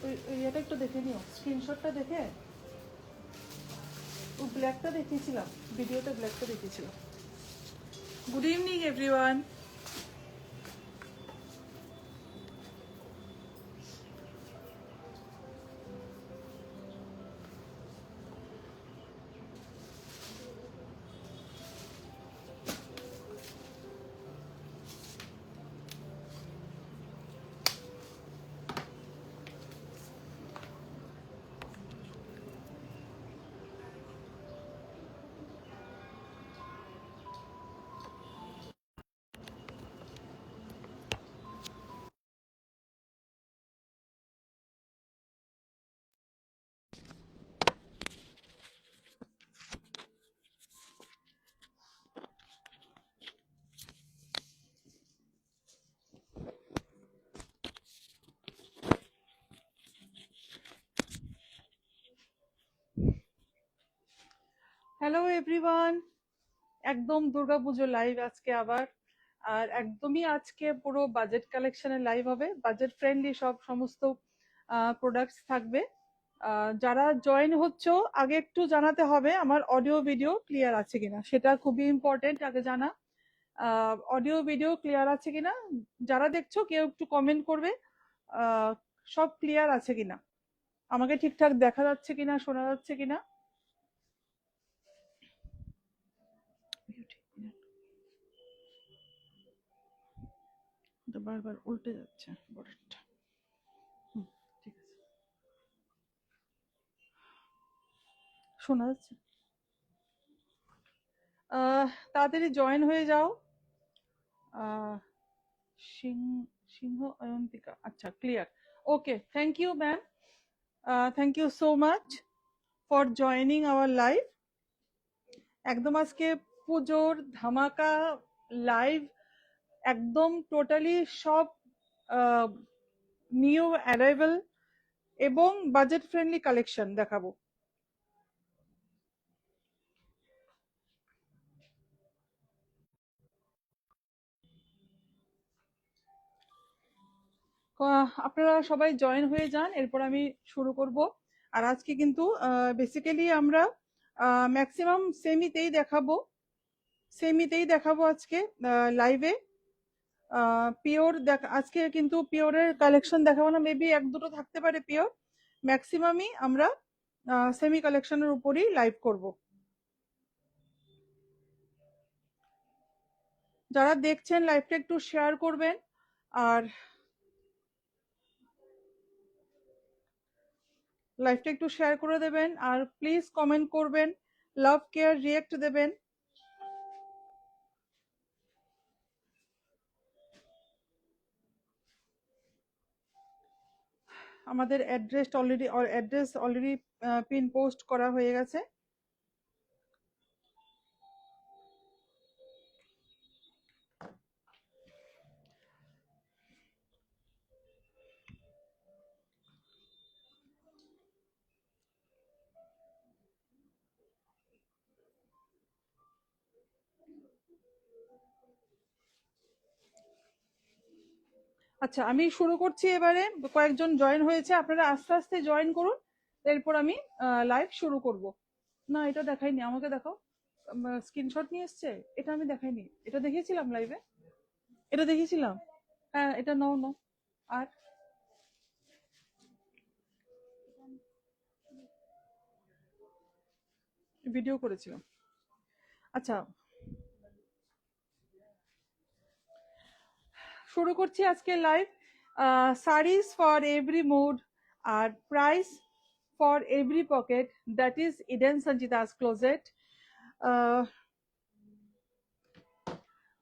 ওই এটা একটু দেখে নিও, স্ক্রিনশটটা দেখে। ও ব্ল্যাকটা দেখিয়েছিলাম, ভিডিওতে ব্ল্যাকটা দেখিয়েছিলাম। Good evening everyone. Hello everyone, একদম দুর্গাপুজো লাইভ আজকে আবার। আর একদমই আজকে পুরো বাজেট কালেকশনের লাইভ হবে, বাজেট ফ্রেন্ডলি সমস্ত প্রোডাক্টস থাকবে। যারা জয়েন হচ্ছে আগে একটু জানাতে হবে আমার অডিও ভিডিও ক্লিয়ার আছে কিনা, সেটা খুবই ইম্পর্টেন্ট আগে জানা। অডিও ভিডিও ক্লিয়ার আছে কিনা যারা দেখছো কেউ একটু কমেন্ট করবে, সব ক্লিয়ার আছে কিনা, আমাকে ঠিকঠাক দেখা যাচ্ছে কিনা, শোনা যাচ্ছে কিনা। বারবার উল্টে যাচ্ছে বোর্ডটা। ঠিক আছে, শোনা যাচ্ছে। তাড়াতাড়ি জয়েন হয়ে যাও। আহ, সিংহ অয়ন্তিকা, আচ্ছা clear, okay, thank you ma'am, thank you so much for joining our live. একদম আজকে পুজোর ধামাকা লাইভ, একদম টোটালি সব নিউ অ্যারাইভেল এবং বাজেট ফ্রেন্ডলি কালেকশন দেখাবো। আপনারা সবাই জয়েন হয়ে যান, এরপর আমি শুরু করব। আর আজকে কিন্তু বেসিক্যালি আমরা ম্যাক্সিমাম সেমিতেই দেখাবো আজকে লাইভে। পিওর আজকে কিন্তু পিওরের কালেকশন দেখাবো না, মেবি এক দুটো থাকতে পারে পিওর, ম্যাক্সিমামই আমরা সেমি কালেকশনের উপরই লাইভ করব। যারা দেখছেন লাইভটা একটু শেয়ার করবেন, আর লাইভটা একটু শেয়ার করে দেবেন, আর প্লিজ কমেন্ট করবেন, লাভ কেয়ার রিয়েক্ট দেবেন। আমাদের অ্যাড্রেস অলরেডি পিন পোস্ট করা হয়ে গেছে। আচ্ছা, আমি শুরু করছি এবারে। কয়েকজন জয়েন হয়েছে, আপনারা আস্তে আস্তে জয়েন করুন, এরপর আমি লাইভ শুরু করব। না, এটা দেখাইনি, আমাকে দেখাও। স্ক্রিনশট নিয়ে এসছে, এটা আমি দেখাইনি, এটা দেখিয়েছিলাম লাইভে, এটা দেখিয়েছিলাম। হ্যাঁ, এটা নাও নাও। আর ভিডিও করেছিলাম। আচ্ছা, শুরু করছি আজকে live. Sarees for every mood আর price for every pocket, that is Eden Sanchita's Closet.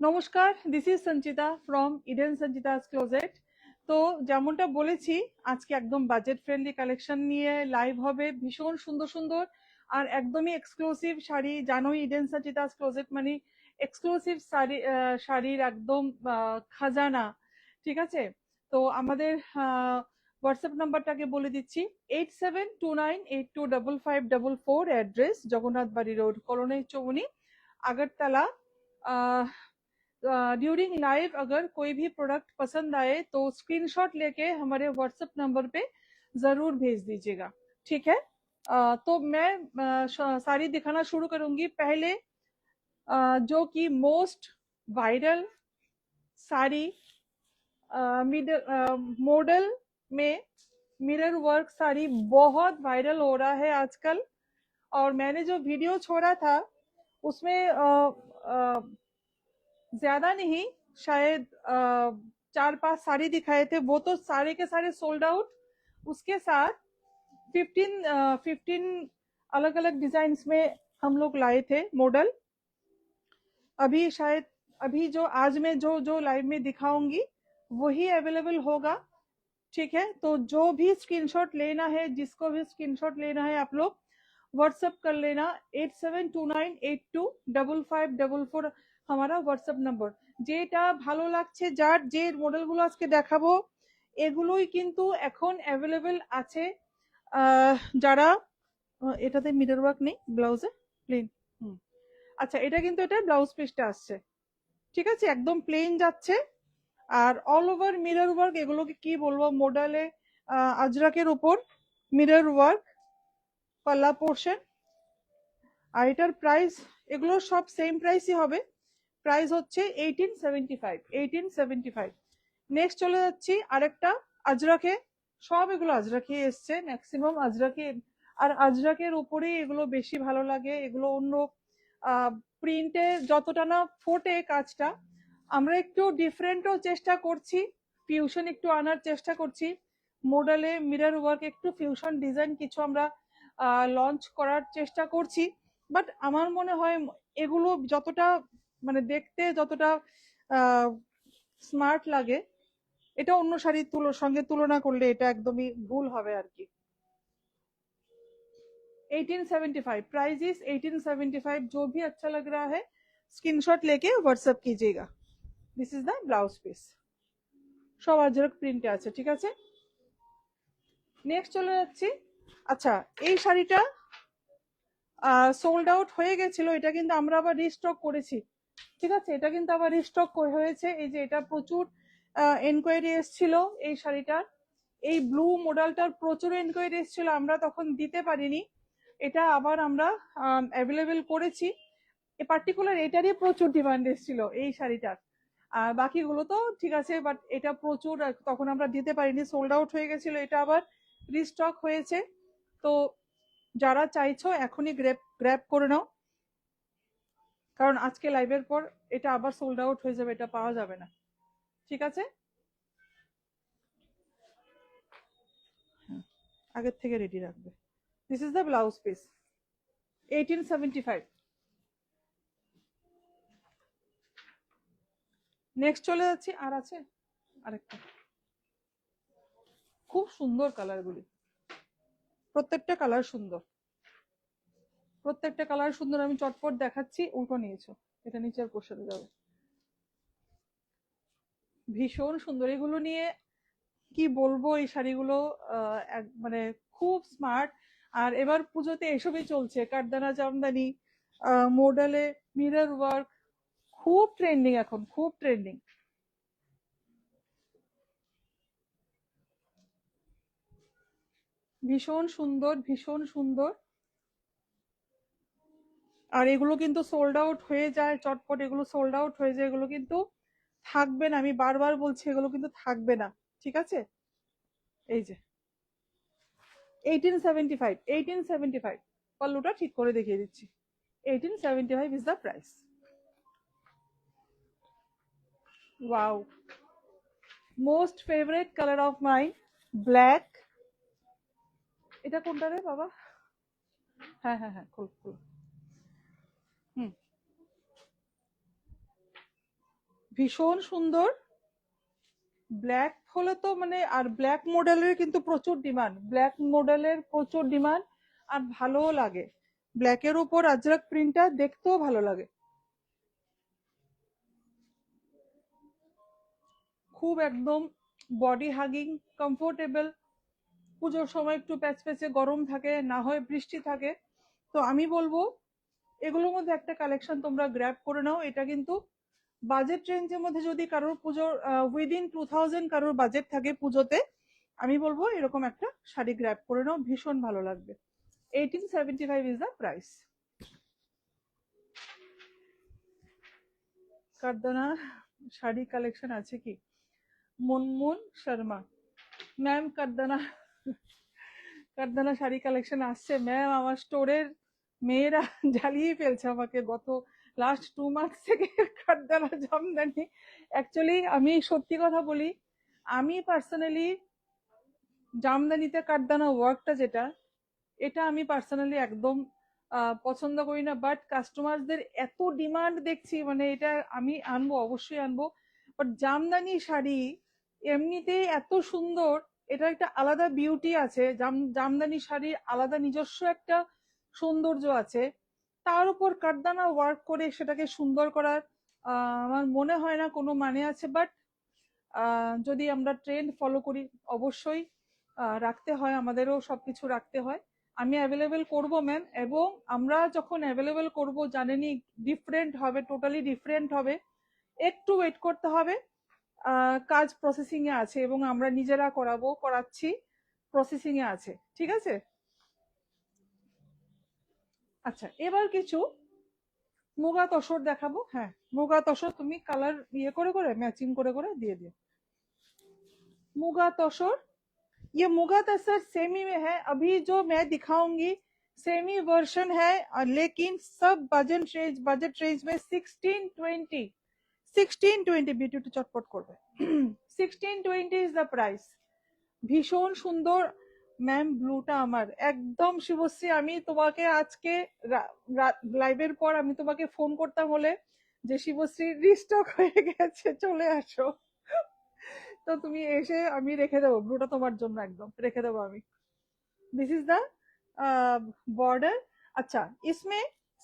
নমস্কার, this is Sanchita from Eden Sanchita's Closet. তো যেমনটা বলেছি, আজকে একদম বাজেট ফ্রেন্ডলি কালেকশন নিয়ে লাইভ হবে, ভীষণ সুন্দর সুন্দর আর একদমই এক্সক্লুসিভ শাড়ি। জানোই ইডেন সঞ্চিতাস ক্লোজেট মানে এক্সক্লুসিভ শাড়ির একদম খাজানা। ঠিক আছে, তো আমাদের হোয়াটসঅ্যাপ নাম্বারটাকে বলে দিচ্ছি, 8729825544, অ্যাড্রেস জগন্নাথ বাড়ি road, colony Chowmuhani, Agartala. During live अगर कोई भी प्रोडक्ट पसंद आए तो स्क्रीनशॉट लेके हमारे व्हाट्सएप नंबर पे जरूर भेज दीजिएगा, ठीक है। तो मैं साड़ी दिखाना शुरू करूंगी। पहले जो कि मोस्ट वायरल साड़ी मॉडल में मिरर वर्क साड़ी बहुत वायरल हो रहा है आजकल। और मैंने जो वीडियो छोड़ा था उसमें ज्यादा नहीं, शायद 4-5 साड़ी दिखाए थे, वो तो सारे के सारे सोल्ड आउट। उसके साथ 15 अलग अलग डिजाइन में हम लोग लाए थे मॉडल। अभी शायद अभी जो आज मैं जो जो लाइव में दिखाऊंगी वही अवेलेबल होगा, ठीक है। तो जो भी स्क्रीनशॉट लेना है, जिसको भी स्क्रीनशॉट लेना है, आप लोग व्हाट्सएप कर लेना। 8729825544 हमारा व्हाट्सएप নম্বর। যেটা ভালো লাগছে, যার যে মডেলগুলো আজকে দেখাবো এগুলোই কিন্তু এখন অ্যাভেলেবেল আছে। যারা এটাতে মিরর ওয়ার্ক নেই, ব্লাউজে প্লেন। আচ্ছা, এটা কিন্তু এটা ব্লাউজ পিসটা আসছে, ঠিক আছে, একদম প্লেন যাচ্ছে। আর অল ওভার মিরর ওয়ার্ক, এগুলোকে কি বলবো, মডেলে আজরাকের উপর মিরর ওয়ার্ক পাল্লা পোর্শন। আর এটার প্রাইস, এগুলো সব সেম প্রাইসই হবে। প্রাইস হচ্ছে 1875। নেক্সট চলে যাচ্ছি আরেকটা আজরাকে। সব এগুলো আজরাকে এসছে, ম্যাক্সিমাম আজরাকে। আর আজরাকের উপরে এগুলো বেশি ভালো লাগে। এগুলো অন্য প্রিন্টে যতটা না ফোটে কাজটা, আমরা একটু ডিফারেন্টও চেষ্টা করছি, ফিউশন একটু আনার চেষ্টা করছি। মডেলে মিরর ওয়ার্ক একটু ফিউশন ডিজাইন কিছু আমরা লঞ্চ করার চেষ্টা করছি। বাট আমার মনে হয় এগুলো যতটা মানে দেখতে যতটা স্মার্ট লাগে, এটা অন্য শাড়ির সঙ্গে তুলনা করলে এটা একদমই ভুল হবে আর কি। 1875 प्राइस इज 1875। जो भी अच्छा लग रहा है स्क्रीनशॉट लेके व्हाट्सएप कीजिएगा। This is the blouse piece, সব আজরক প্রিন্টে আছে, ঠিক আছে। নেক্সট চলে যাচ্ছি। আচ্ছা, এই শাড়িটা সোল্ড আউট হয়ে গেছিল, এটা কিন্তু আমরা আবার রিস্টক করেছি, ঠিক আছে। এটা কিন্তু আবার রিস্টক হয়েছে। এই যে এটা প্রচুর এনকোয়ারি এসেছিল এই শাড়িটার, এই ব্লু মডেলটার প্রচুর এনকোয়ারি এসেছিল, আমরা তখন দিতে পারিনি। এটা আবার আমরা অ্যাভেলেবেল করেছি। পার্টিকুলার এটারই প্রচুর ডিমান্ড এসেছিল এই শাড়িটার। আর বাকিগুলো তো ঠিক আছে, বাট এটা প্রচুর তখন আমরা দিতে পারিনি, সোল্ড আউট হয়ে গেছিল। এটা আবার রিস্টক হয়েছে। তো যারা চাইছো এখনই গ্র্যাব করে নাও, কারণ আজকে লাইভের পর এটা আবার সোল্ড আউট হয়ে যাবে, এটা পাওয়া যাবে না, ঠিক আছে। আগের থেকে রেডি রাখবে। This is the blouse piece, 1875। Next চলে যাচ্ছি। আর আছে আরেকটা, খুব সুন্দর কালারগুলি, প্রত্যেকটা কালার সুন্দর, প্রত্যেকটা কালার সুন্দর। আমি চটপট দেখাচ্ছি। উল্টো নিয়েছো, এটা নিচের পোর্শনে যাবে। ভীষণ সুন্দর এগুলো নিয়ে কি বলবো, এই শাড়িগুলো মানে খুব স্মার্ট। আর এবার পুজোতে এসবই চলছে, কাঠদানা জামদানি মডেলে মিরর ওয়ার্ক, খুব ট্রেন্ডিং এখন, খুব ট্রেন্ডিং। ভীষণ সুন্দর, ভীষণ সুন্দর। আর এগুলো কিন্তু সোল্ড আউট হয়ে যায় চটপট, এগুলো সোল্ড আউট হয়ে যায়, এগুলো কিন্তু থাকবে না। আমি বারবার বলছি এগুলো কিন্তু থাকবে না, ঠিক আছে। এই যে 1875 পাল্লুটা ঠিক করে দেখিয়ে দিচ্ছি। 1875 is the price. Wow, most favorite color of mine, black. এটা কোনটা রে বাবা? হ্যাঁ হ্যাঁ হ্যাঁ, খোল খোল। ভীষণ সুন্দর। ব্ল্যাক হলে তো মানে, আর ব্ল্যাক মডেলের কিন্তু প্রচুর ডিমান্ড, ব্ল্যাক মডেলের প্রচুর ডিমান্ড। আর ভালোও লাগে, ব্ল্যাকের উপর আজরাক প্রিন্টটা দেখতেও ভালো লাগে, খুব একদম বডি হাগিং, কমফোর্টেবল। পুজোর সময় একটু প্যাচপ্যাচে গরম থাকে, না হয় বৃষ্টি থাকে, তো আমি বলবো এগুলোর মধ্যে একটা কালেকশন তোমরা গ্র্যাব করে নাও। এটা কিন্তু বাজেট রেঞ্জের মধ্যে, যদি কারোর পুজোর উইদিন 2000 কারোর বাজেট থাকে পুজোতে, আমি বলবো এরকম একটা শাড়ি গ্র্যাব করে নাও, ভীষণ ভালো লাগবে। 1875 is the price. Kardana sari collection আছে কি? মুনমুন শর্মা ম্যাম, কারদানা কারদানা শাড়ি কালেকশন আসছে ম্যাম। আমার স্টোরের মেয়েরা জ্বালিয়ে ফেলছে আমাকে গত লাস্ট 2 মান্থ থেকে কারদানা জামদানি। অ্যাকচুয়ালি আমি সত্যি কথা বলি, আমি পার্সোনালি জামদানিতে কারদানা ওয়ার্কটা যেটা, এটা আমি পার্সোনালি একদম পছন্দ করি না। বাট কাস্টমারদের এত ডিমান্ড দেখছি, মানে এটা আমি আনবো, অবশ্যই আনবো। বাট জামদানি শাড়ি এমনিতেই এত সুন্দর, এটা একটা আলাদা বিউটি আছে। জামদানি শাড়ির আলাদা নিজস্ব একটা সৌন্দর্য আছে। তার উপর কারদানা ওয়ার্ক করে সেটাকে সুন্দর করার আমার মনে হয় না কোনো মানে আছে। বাট যদি আমরা ট্রেন্ড ফলো করি, অবশ্যই রাখতে হয়, আমাদেরও সবকিছু রাখতে হয়। আমি অ্যাভেলেবেল করব ম্যাম, এবং আমরা যখন অ্যাভেলেবেল করব জানেনই ডিফারেন্ট হবে, টোটালি ডিফারেন্ট হবে। একটু ওয়েট করতে হবে, কাজ প্রসেসিং এ আছে এবং আমরা নিজেরা করাচ্ছি, প্রসেসিং এ আছে, ঠিক আছে। আচ্ছা, এবার কিছু মুগা তসর দেখাবো। হ্যাঁ, মুগা তসর তুমি কালার ইয়ে করে করে ম্যাচিং করে করে দিয়ে দিও। मुगा तोशर, ये मुगा तसर सेमी में है। अभी जो मैं दिखाऊंगी सेमी वर्जन है, लेकिन सब बजट रेंज में 1620 বিউটি একটু চটপট করবে। 1620 ইজ দ্য প্রাইস। ভীষণ সুন্দর ম্যাম, ব্লুটা আমার একদম শুভশ্রী। আমি তোমাকে আজকে লাইভের পর আমি তোমাকে ফোন করতাম হলে যে শিবশ্রী রিস্টক হয়ে গেছে, চলে আসো। তো তুমি এসে আমি রেখে দেবো ব্লুটা তোমার জন্য, একদম রেখে দেবো আমি। This is the border. अच्छा, इसमें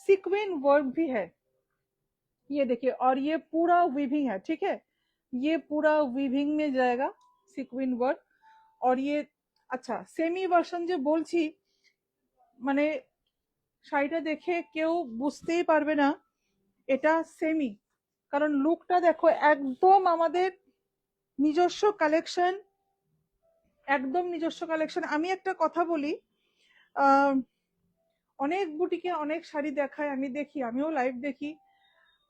सीक्वेंस वर्क भी है, ये देखिए। और ये पूरा वीविंग है, ठीक है, ये पूरा वीविंग में जाएगा सीक्वेंस वर्क। और ये अच्छा সেমি ভার্সন যে বলছি, মানে শাড়িটা দেখে কেউ বুঝতেই পারবে না এটা সেমি, কারণ লুকটা দেখো একদম আমাদের নিজস্ব কালেকশন, একদম নিজস্ব কালেকশন। আমি একটা কথা বলি, অনেক বুটিকে অনেক শাড়ি দেখায়, আমি দেখি, আমিও লাইভ দেখি।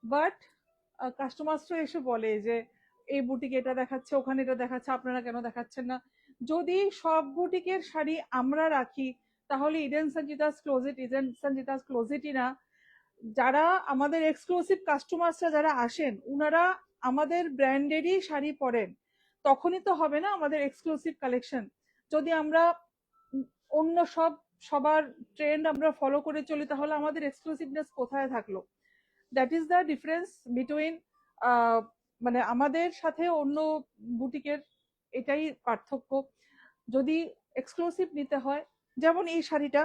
বাট কাস্টমার্সরা এসে বলে যে এই বুটিকে এটা দেখাচ্ছে, ওখানে এটা দেখাচ্ছে, আপনারা কেন দেখাচ্ছেন না? যদি সব বুটিকের শাড়ি আমরা রাখি তাহলে ইডেন সঞ্জিতাস ক্লোজেটই না। যারা আমাদের এক্সক্লুসিভ কাস্টমার্সরা যারা আসেন, উনারা আমাদের ব্র্যান্ডেরই শাড়ি পরেন, তখনই তো হবে না আমাদের এক্সক্লুসিভ কালেকশন। যদি আমরা অন্য সবার ট্রেন্ড আমরা ফলো করে চলি তাহলে আমাদের এক্সক্লুসিভনেস কোথায় থাকলো? That is the difference between, মানে আমাদের সাথে অন্য বুটিকের, এটাই পার্থক্য। যদি এক্সক্লুসিভ নিতে হয়, যেমন এই শাড়িটা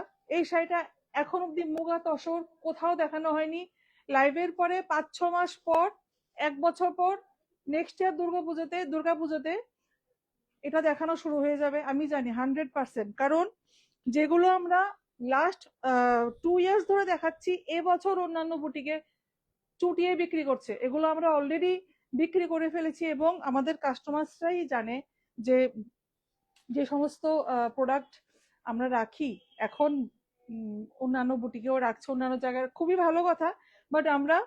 এখন অব্দি মুগা তসর কোথাও দেখানো হয়নি। লাইভের পরে 5-6 মাস পর, 1 বছর পর, নেক্সট ইয়ার দুর্গাপুজোতে এটা দেখানো শুরু হয়ে যাবে, আমি জানি 100%। কারণ যেগুলো আমরা লাস্ট 2 ইয়ার্স ধরে দেখাচ্ছি, এবছর অন্যান্য বুটিকে চুটিয়ে বিক্রি করছে, এগুলো আমরা অলরেডি বিক্রি করে ফেলেছি। এবং আমাদের কাস্টমার্সরাই জানে যে যে সমস্ত প্রোডাক্ট আমরা রাখি এখন, অন্যান্য বুটিকেও রাখছে, অন্যান্য জায়গায়, খুবই ভালো কথা। বাট আমরা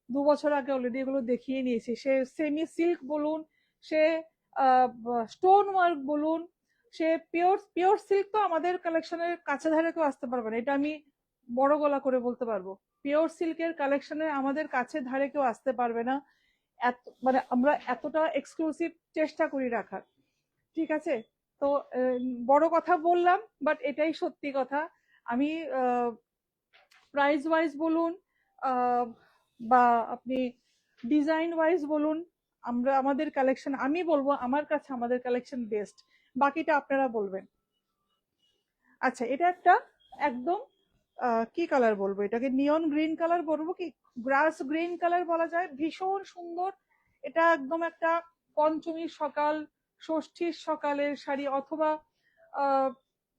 2 বছর আগে অলরেডি এগুলো দেখিয়ে নিয়েছি। সে সেমি সিল্ক বলুন, সে স্টোন ওয়ার্ক বলুন, সে পিওর সিল্ক, তো আমাদের কালেকশনের কাছে ধারে কেউ আসতে পারবে না, এটা আমি বড় গলা করে বলতে পারবো। পিওর সিল্কের কালেকশনে আমাদের কাছে ধারে কেউ আসতে পারবে না, মানে আমরা এতটা এক্সক্লুসিভ চেষ্টা করি রাখার, ঠিক আছে। তো বড় কথা বললাম, বাট এটাই সত্যি কথা। আমি প্রাইস ওয়াইজ বলুন বা আপনি ডিজাইন ওয়াইজ বলুন, আমাদের কালেকশন, আমি বলবো আমার কাছে আমাদের কালেকশন বেস্ট, বাকিটা আপনারা বলবেন। আচ্ছা, এটা একটা একদম কি কালার বলবো, এটাকে নিয়ন গ্রিন কালার বলবো কি গ্রাস গ্রিন কালার বলা যায়, ভীষণ সুন্দর। এটা একদম একটা পঞ্চমীর সকাল, ষষ্ঠীর সকালের শাড়ি, অথবা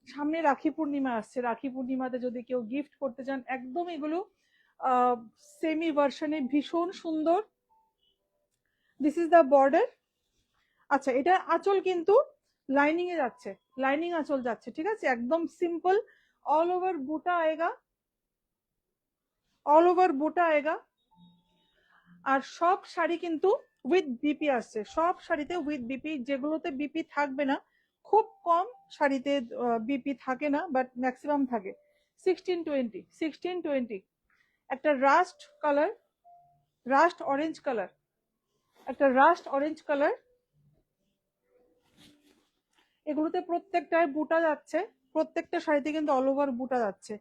সামনে রাখি পূর্ণিমা আসছে, রাখি পূর্ণিমাতে যদি কেউ গিফট করতে চান, একদম এগুলো সেমি ভার্সনে ভীষণ সুন্দর। This is the border. আচ্ছা, এটা আঁচল কিন্তু লাইনিং এ যাচ্ছে, লাইনিং আঁচল যাচ্ছে, ঠিক আছে, একদম সিম্পল। অল ওভার বুটা আয়েগা, অল ওভার বুটা আয়েগা। আর সব শাড়ি কিন্তু উইথ বিপি আসছে, সব শাড়িতে উইথ বিপি। যেগুলোতে বিপি থাকবে না, খুব কম শাড়িতে বিপি থাকে না, বাট ম্যাক্সিমাম থাকে। 1620, 1620। একটা rushed colour, rushed orange colour, একটা রাস্ট অরেঞ্জ কালার। এগুলোতে প্রত্যেকটায় বুটা যাচ্ছে, প্রত্যেকটা শাড়িতে কিন্তু অল ওভার বুটা যাচ্ছে।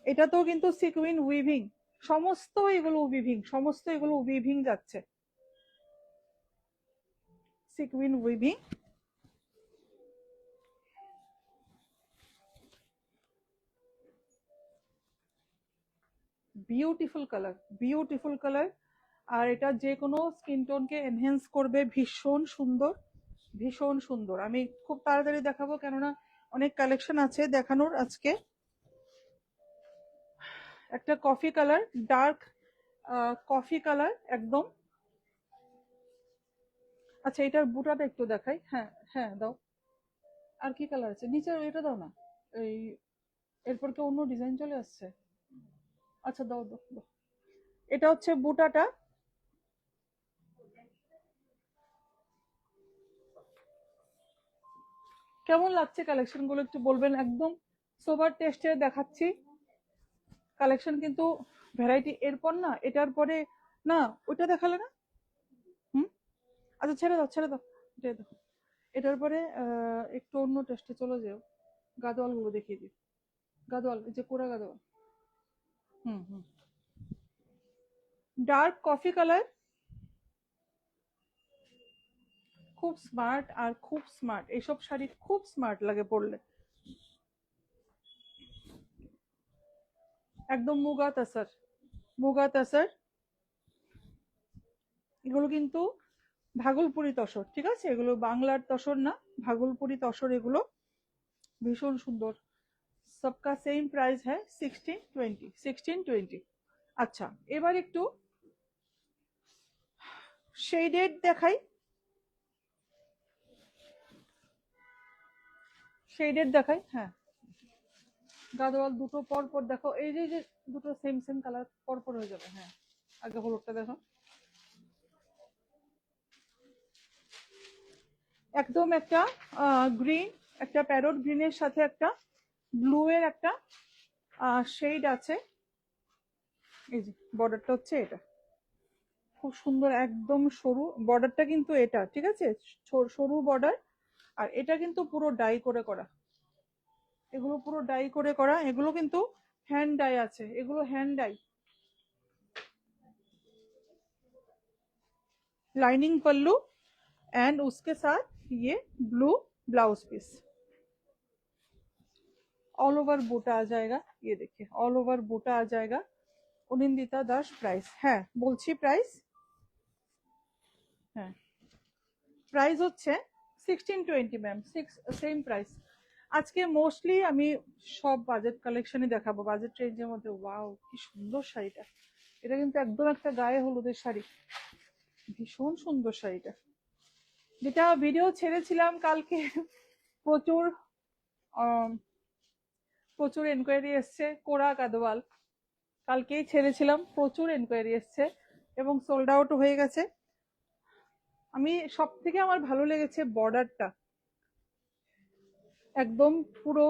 এটাতেও কিন্তু সিকুইন উইভিং, সমস্ত এগুলো উইভিং, সমস্ত এগুলো উইভিং যাচ্ছে, sequin weaving. Beautiful colour, beautiful colour. আর এটা যে কোনো স্কিন টোনকে এনহেন্স করবে, ভীষণ সুন্দর, ভীষণ সুন্দর। আমি খুব তাড়াতাড়ি দেখাবো, কেননা অনেক কালেকশন আছে দেখানোর আজকে। একটা coffee colour, dark coffee colour একদম। আচ্ছা, এটার বুটাটা একটু দেখাই। হ্যাঁ হ্যাঁ, দাও। আর কি কালার আছে নিচে, এটা দাও না। এই এরপর কি অন্য ডিজাইন চলে আসছে? আচ্ছা, দাও দাও দাও। এটা হচ্ছে বুটাটা। কেমন লাগছে কালেকশন গুলো একটু বলবেন। একদম সোবার টেস্টে দেখাচ্ছি কালেকশন, কিন্তু ভ্যারাইটি। এরপর না, এটার পরে না, ওইটা দেখালে না। হুম, আচ্ছা ছেড়ে দাও, ছেড়ে দাও, দিয়ে দাও। এটার পরে একটু অন্য টেস্টে চলে যাও। গাদোয়াল গুলো দেখিয়ে দিই। গাদোয়াল, এই যে কোরা গাদোয়াল। হুম হুম। ডার্ক কফি কালার, খুব স্মার্ট, আর খুব স্মার্ট। এইসব শাড়ি খুব স্মার্ট লাগে পরলে। একদম মুগা তাসার, মুগা তাসার। এগুলো কিন্তু ভাগলপুরি তসর, ঠিক আছে, এগুলো বাংলার তসর না, ভাগলপুরি তসর এগুলো। ভীষণ সুন্দর। সবকা সেম প্রাইস হ্যাঁ, 1620, 1620। আচ্ছা, এবার একটু শেডেড দেখাই, শেডেড দেখাই। হ্যাঁ, গাদোয়াল দুটো পর পর দেখো, এই যে যে দুটো সেম সেম কালার পর পর হয়ে যাবে। হ্যাঁ, আগে হলুদটা দেখো, একদম একটা গ্রিন, একটা প্যারট গ্রিনের সাথে একটা ব্লু এর একটা শেড আছে। এই যে বর্ডারটা হচ্ছে এটা, খুব সুন্দর, একদম সরু বর্ডারটা কিন্তু এটা, ঠিক আছে, সরু বর্ডার। আর এটা কিন্তু পুরো ডাই করে করা, এগুলো পুরো ডাই করে করা। এগুলো কিন্তু হ্যান্ড ডাই আছে, এগুলো hand dye. Lining pallu and उसके साथ ये blue blouse piece, all over बूटा आ जाएगा। ये देखिए ऑल ओवर बूटा आ जाएगा। অনিন্দিতা দাস প্রাইস, হ্যাঁ বলছি প্রাইস, হ্যাঁ প্রাইস হচ্ছে 1620 ম্যাম, সেম প্রাইস। আজকে মোস্টলি আমি সব বাজেট কালেকশনই দেখাবো, বাজেট রেঞ্জের মধ্যে। ওয়াও, কি সুন্দর শাড়িটা! এটা কিন্তু একদম একটা গায়ে হলুদের শাড়ি, ভীষণ সুন্দর শাড়িটা। যেটা ভিডিও ছেড়েছিলাম কালকে, প্রচুর প্রচুর এনকোয়ারি এসছে, কোরা গাদোয়াল কালকেই ছেড়েছিলাম, প্রচুর এনকোয়ারি এসছে এবং সোল্ড আউট হয়ে গেছে। আমি সব থেকে আমার ভালো লেগেছে বর্ডারটা, একদম পুরো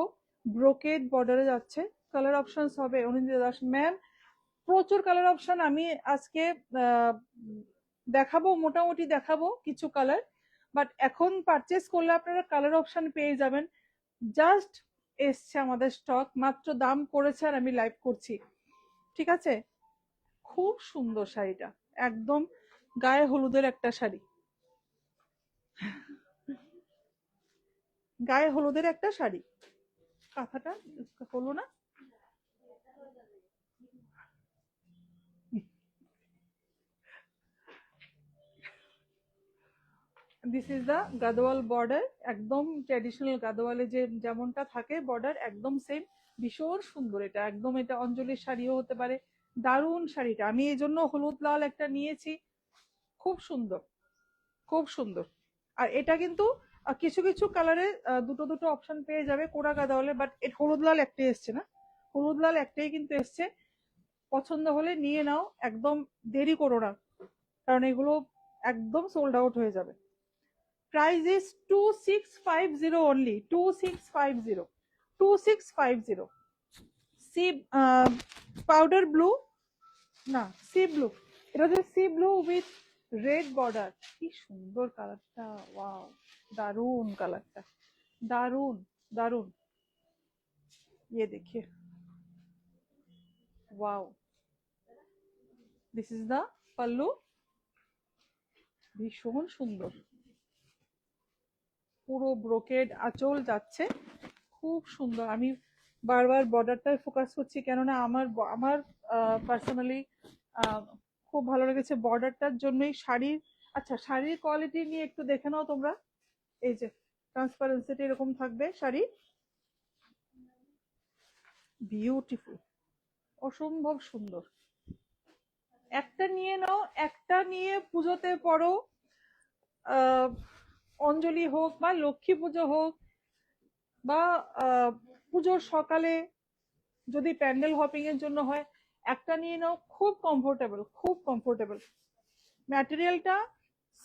ব্রোকেড বর্ডারে যাচ্ছে। কালার অপশনস হবে অনিন্দিতা দাস ম্যাম, প্রচুর কালার অপশন আমি আজকে দেখাবো, মোটামুটি দেখাবো কিছু কালার। বাট এখন পারচেস করলে আপনারা কালার অপশন পেয়ে যাবেন। জাস্ট এসছে আমাদের স্টক, মাত্র দাম পড়েছে আর আমি লাইভ করছি, ঠিক আছে। খুব সুন্দর শাড়িটা, একদম গায়ে হলুদের একটা শাড়ি, গায়ে হলুদের একটা শাড়ি। কাঁথাটা হলো না, this is the Gadwal border, একদম ট্র্যাডিশনাল গাদোয়ালে যে যেমনটা থাকে বর্ডার, একদম সেম। ভীষণ সুন্দর এটা, একদম এটা অঞ্জলির শাড়িও হতে পারে। দারুণ শাড়িটা, আমি এই জন্য হলুদ লাল একটা নিয়েছি। খুব সুন্দর, খুব সুন্দর। আর এটা কিন্তু আর কিছু কিছু কালারে দুটো দুটো অপশন পেয়ে যাবে কোরা গাদা হলে, বাট হলুদ লাল একটাই এসছে না, হলুদ লাল একটাই কিন্তু এসছে। পছন্দ হলে নিয়ে নাও, একদম দেরি করো না, কারণ এগুলো একদম সোল্ড আউট হয়ে যাবে। Price is 2650 only, 2650, 2650। Sea powder blue না, সি ব্লু, এটা হচ্ছে sea blue with red border. কি সুন্দর কালারটা, ওয়াও, দারুন কালারটা, দারুন দারুন। ये देखिए, वाओ, दिस इज द पल्लू, ভীষণ সুন্দর, পুরো ব্রোকেড আঁচল যাচ্ছে, খুব সুন্দর। আমি বারবার বর্ডারটাই ফোকাস করছি, কেননা আমার আমার পার্সোনালি খুব ভালো লেগেছে বর্ডারটার জন্যই শাড়ির। আচ্ছা, শাড়ির কোয়ালিটি নিয়ে একটু দেখে নাও তোমরা। এই যে ট্রান্সপারেন্সিটি এরকম থাকবে শাড়ি, বিউটিফুল, অসম্ভব সুন্দর। একটা নিয়ে নাও, একটা নিয়ে পুজোতে পড়ো, অঞ্জলি হোক বা লক্ষ্মী পুজো হোক বা পুজোর সকালে যদি প্যান্ডেল হপিং এর জন্য হয়, একটা নিয়ে নাও, খুব কমফোর্টেবল, খুব কমফোর্টেবল। ম্যাটেরিয়ালটা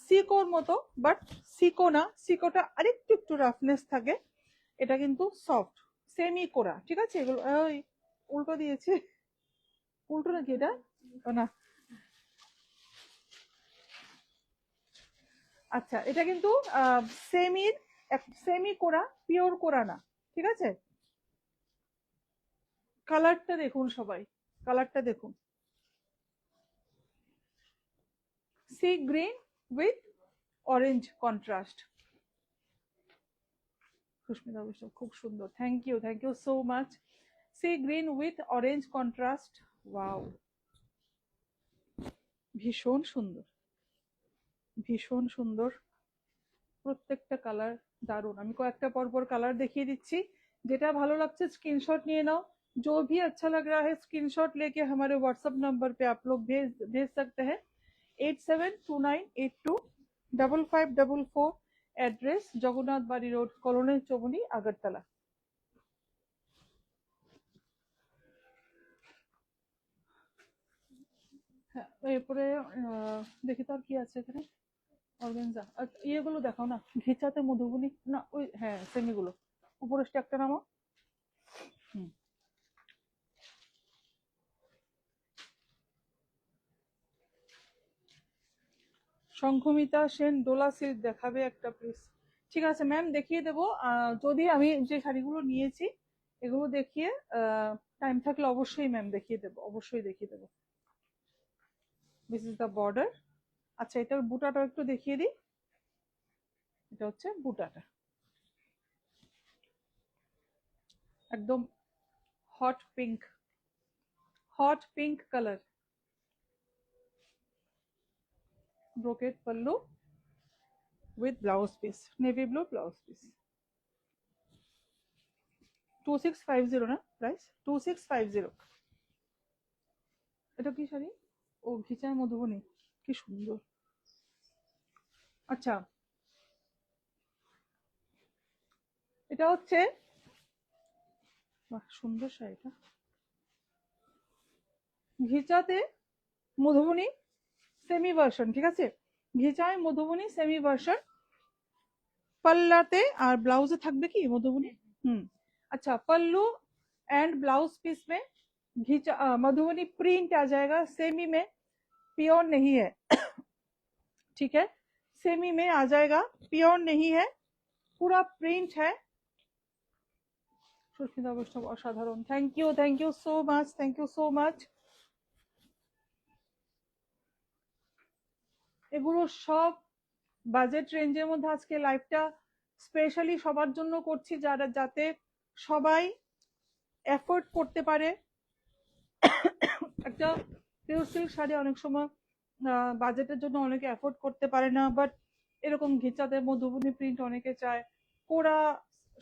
সিকোর মতো, বাট সিকো না, সিকোটা আরেকটু একটু রাফনেস থাকে, এটা কিন্তু সফট সেমি কোরা, ঠিক আছে। এগুলো ওই উল্টো দিয়েছে, উল্টো নাকি এটা, না আচ্ছা, এটা কিন্তু সেমির, সেমি কোরা, পিওর কোরা না, ঠিক আছে। কালারটা দেখুন সবাই, কালারটা দেখুন, sea green with orange contrast. Susmita Baishnab, খুব সুন্দর, thank you so much. Sea green with orange contrast, wow, ভীষণ সুন্দর, ভীষণ সুন্দর, প্রত্যেকটা কালার দারুন। আমি কয়েকটা পরপর কালার দেখিয়ে দিচ্ছি, যেটা ভালো লাগছে स्क्रीनशॉट নিয়ে नाओ। जो भी अच्छा लग रहा है स्क्रीनशॉट लेके हमारे व्हाट्सएप नंबर पे आप लोग भेज भेज सकते हैं, 8729825544, address Jagannath Bari road, colony चौमुनी, Agartala. হ্যাঁ, এরপরে দেখি তো আর কি আছে এখানে। অর্গানজা, ইয়েগুলো দেখাও না, ঘিচাতে মধুবনী না, ওই হ্যাঁ সেমিগুলো, উপরে স্ট্যাকটা নামাও। হুম, সংঘমিতা সেন ডোলা সিল্ক দেখাবে একটা প্লিজ। ঠিক আছে ম্যাম, দেখিয়ে দেবো। যদি আমি যে শাড়িগুলো নিয়েছি এগুলো দেখিয়ে টাইম থাকলে অবশ্যই ম্যাম দেখিয়ে দেবো, অবশ্যই দেখিয়ে দেবো। This is the border. আচ্ছা, এটার বুটাটা একটু দেখিয়ে দিই, এটা হচ্ছে বুটাটা, একদম hot pink, hot pink colour, brocade pallu with blouse piece, navy blue blouse piece. 2650 না প্রাইস, 2650। এটা কি শাড়ি? ও ঘিচায় মধুবনী, কি সুন্দর। আচ্ছা, এটা হচ্ছে, বাহ সুন্দর শাড়িটা, ঘিচাতে মধুবনী সেমি ভার্সন, ঠিক আছে, ঘিচায় মধুবনী সেমি ভার্সন, पल्लाते और ब्लाउजे থাকবে কি মধুবনী। अच्छा, पल्लू एंड ब्लाउज पीस में घिचा मधुबनी प्रिंट आ जाएगा, सेमी में, प्योर नहीं है, ठीक है, सेमी में आ जाएगा, प्योर नहीं है, पूरा प्रिंट है। सुष्मिता वैष्णव असाधारण, thank you so much, thank you so much. এগুলো সব বাজেট রেঞ্জের মধ্যে আজকে লাইভটা স্পেশালি সবার জন্য করছি, যারা যাতে সবাই এফোর্ড করতে পারে। একটা পিওর সিল্ক শাড়ি অনেক সময় বাজেটের জন্য অনেকে এফোর্ড করতে পারে না, বাট এরকম ঘিচাতে মধুবনী প্রিন্ট অনেকে চায়, কোরা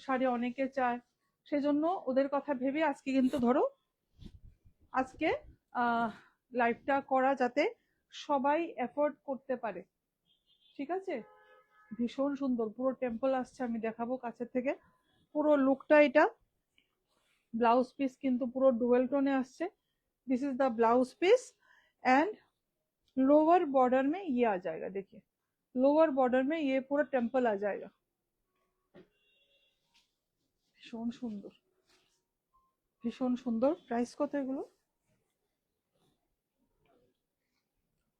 শাড়ি অনেকে চায়, সেজন্য ওদের কথা ভেবে আজকে কিন্তু ধরো আজকে লাইভটা করা, যাতে সবাই এফোর্ড করতে পারে, ঠিক আছে। ভীষণ সুন্দর, পুরো টেম্পল আসছে, আমি দেখাবো কাছের থেকে পুরো লুকটা। এটা ব্লাউজ পিস কিন্তু পুরো ডুয়েল টোনে আসছে। This is the blouse piece and lower border में ये आ जाएगा। देखिए लोअर बॉर्डर में ये पूरा टेम्पल आ जाएगा। ভীষণ সুন্দর, ভীষণ সুন্দর। প্রাইস কত এগুলো?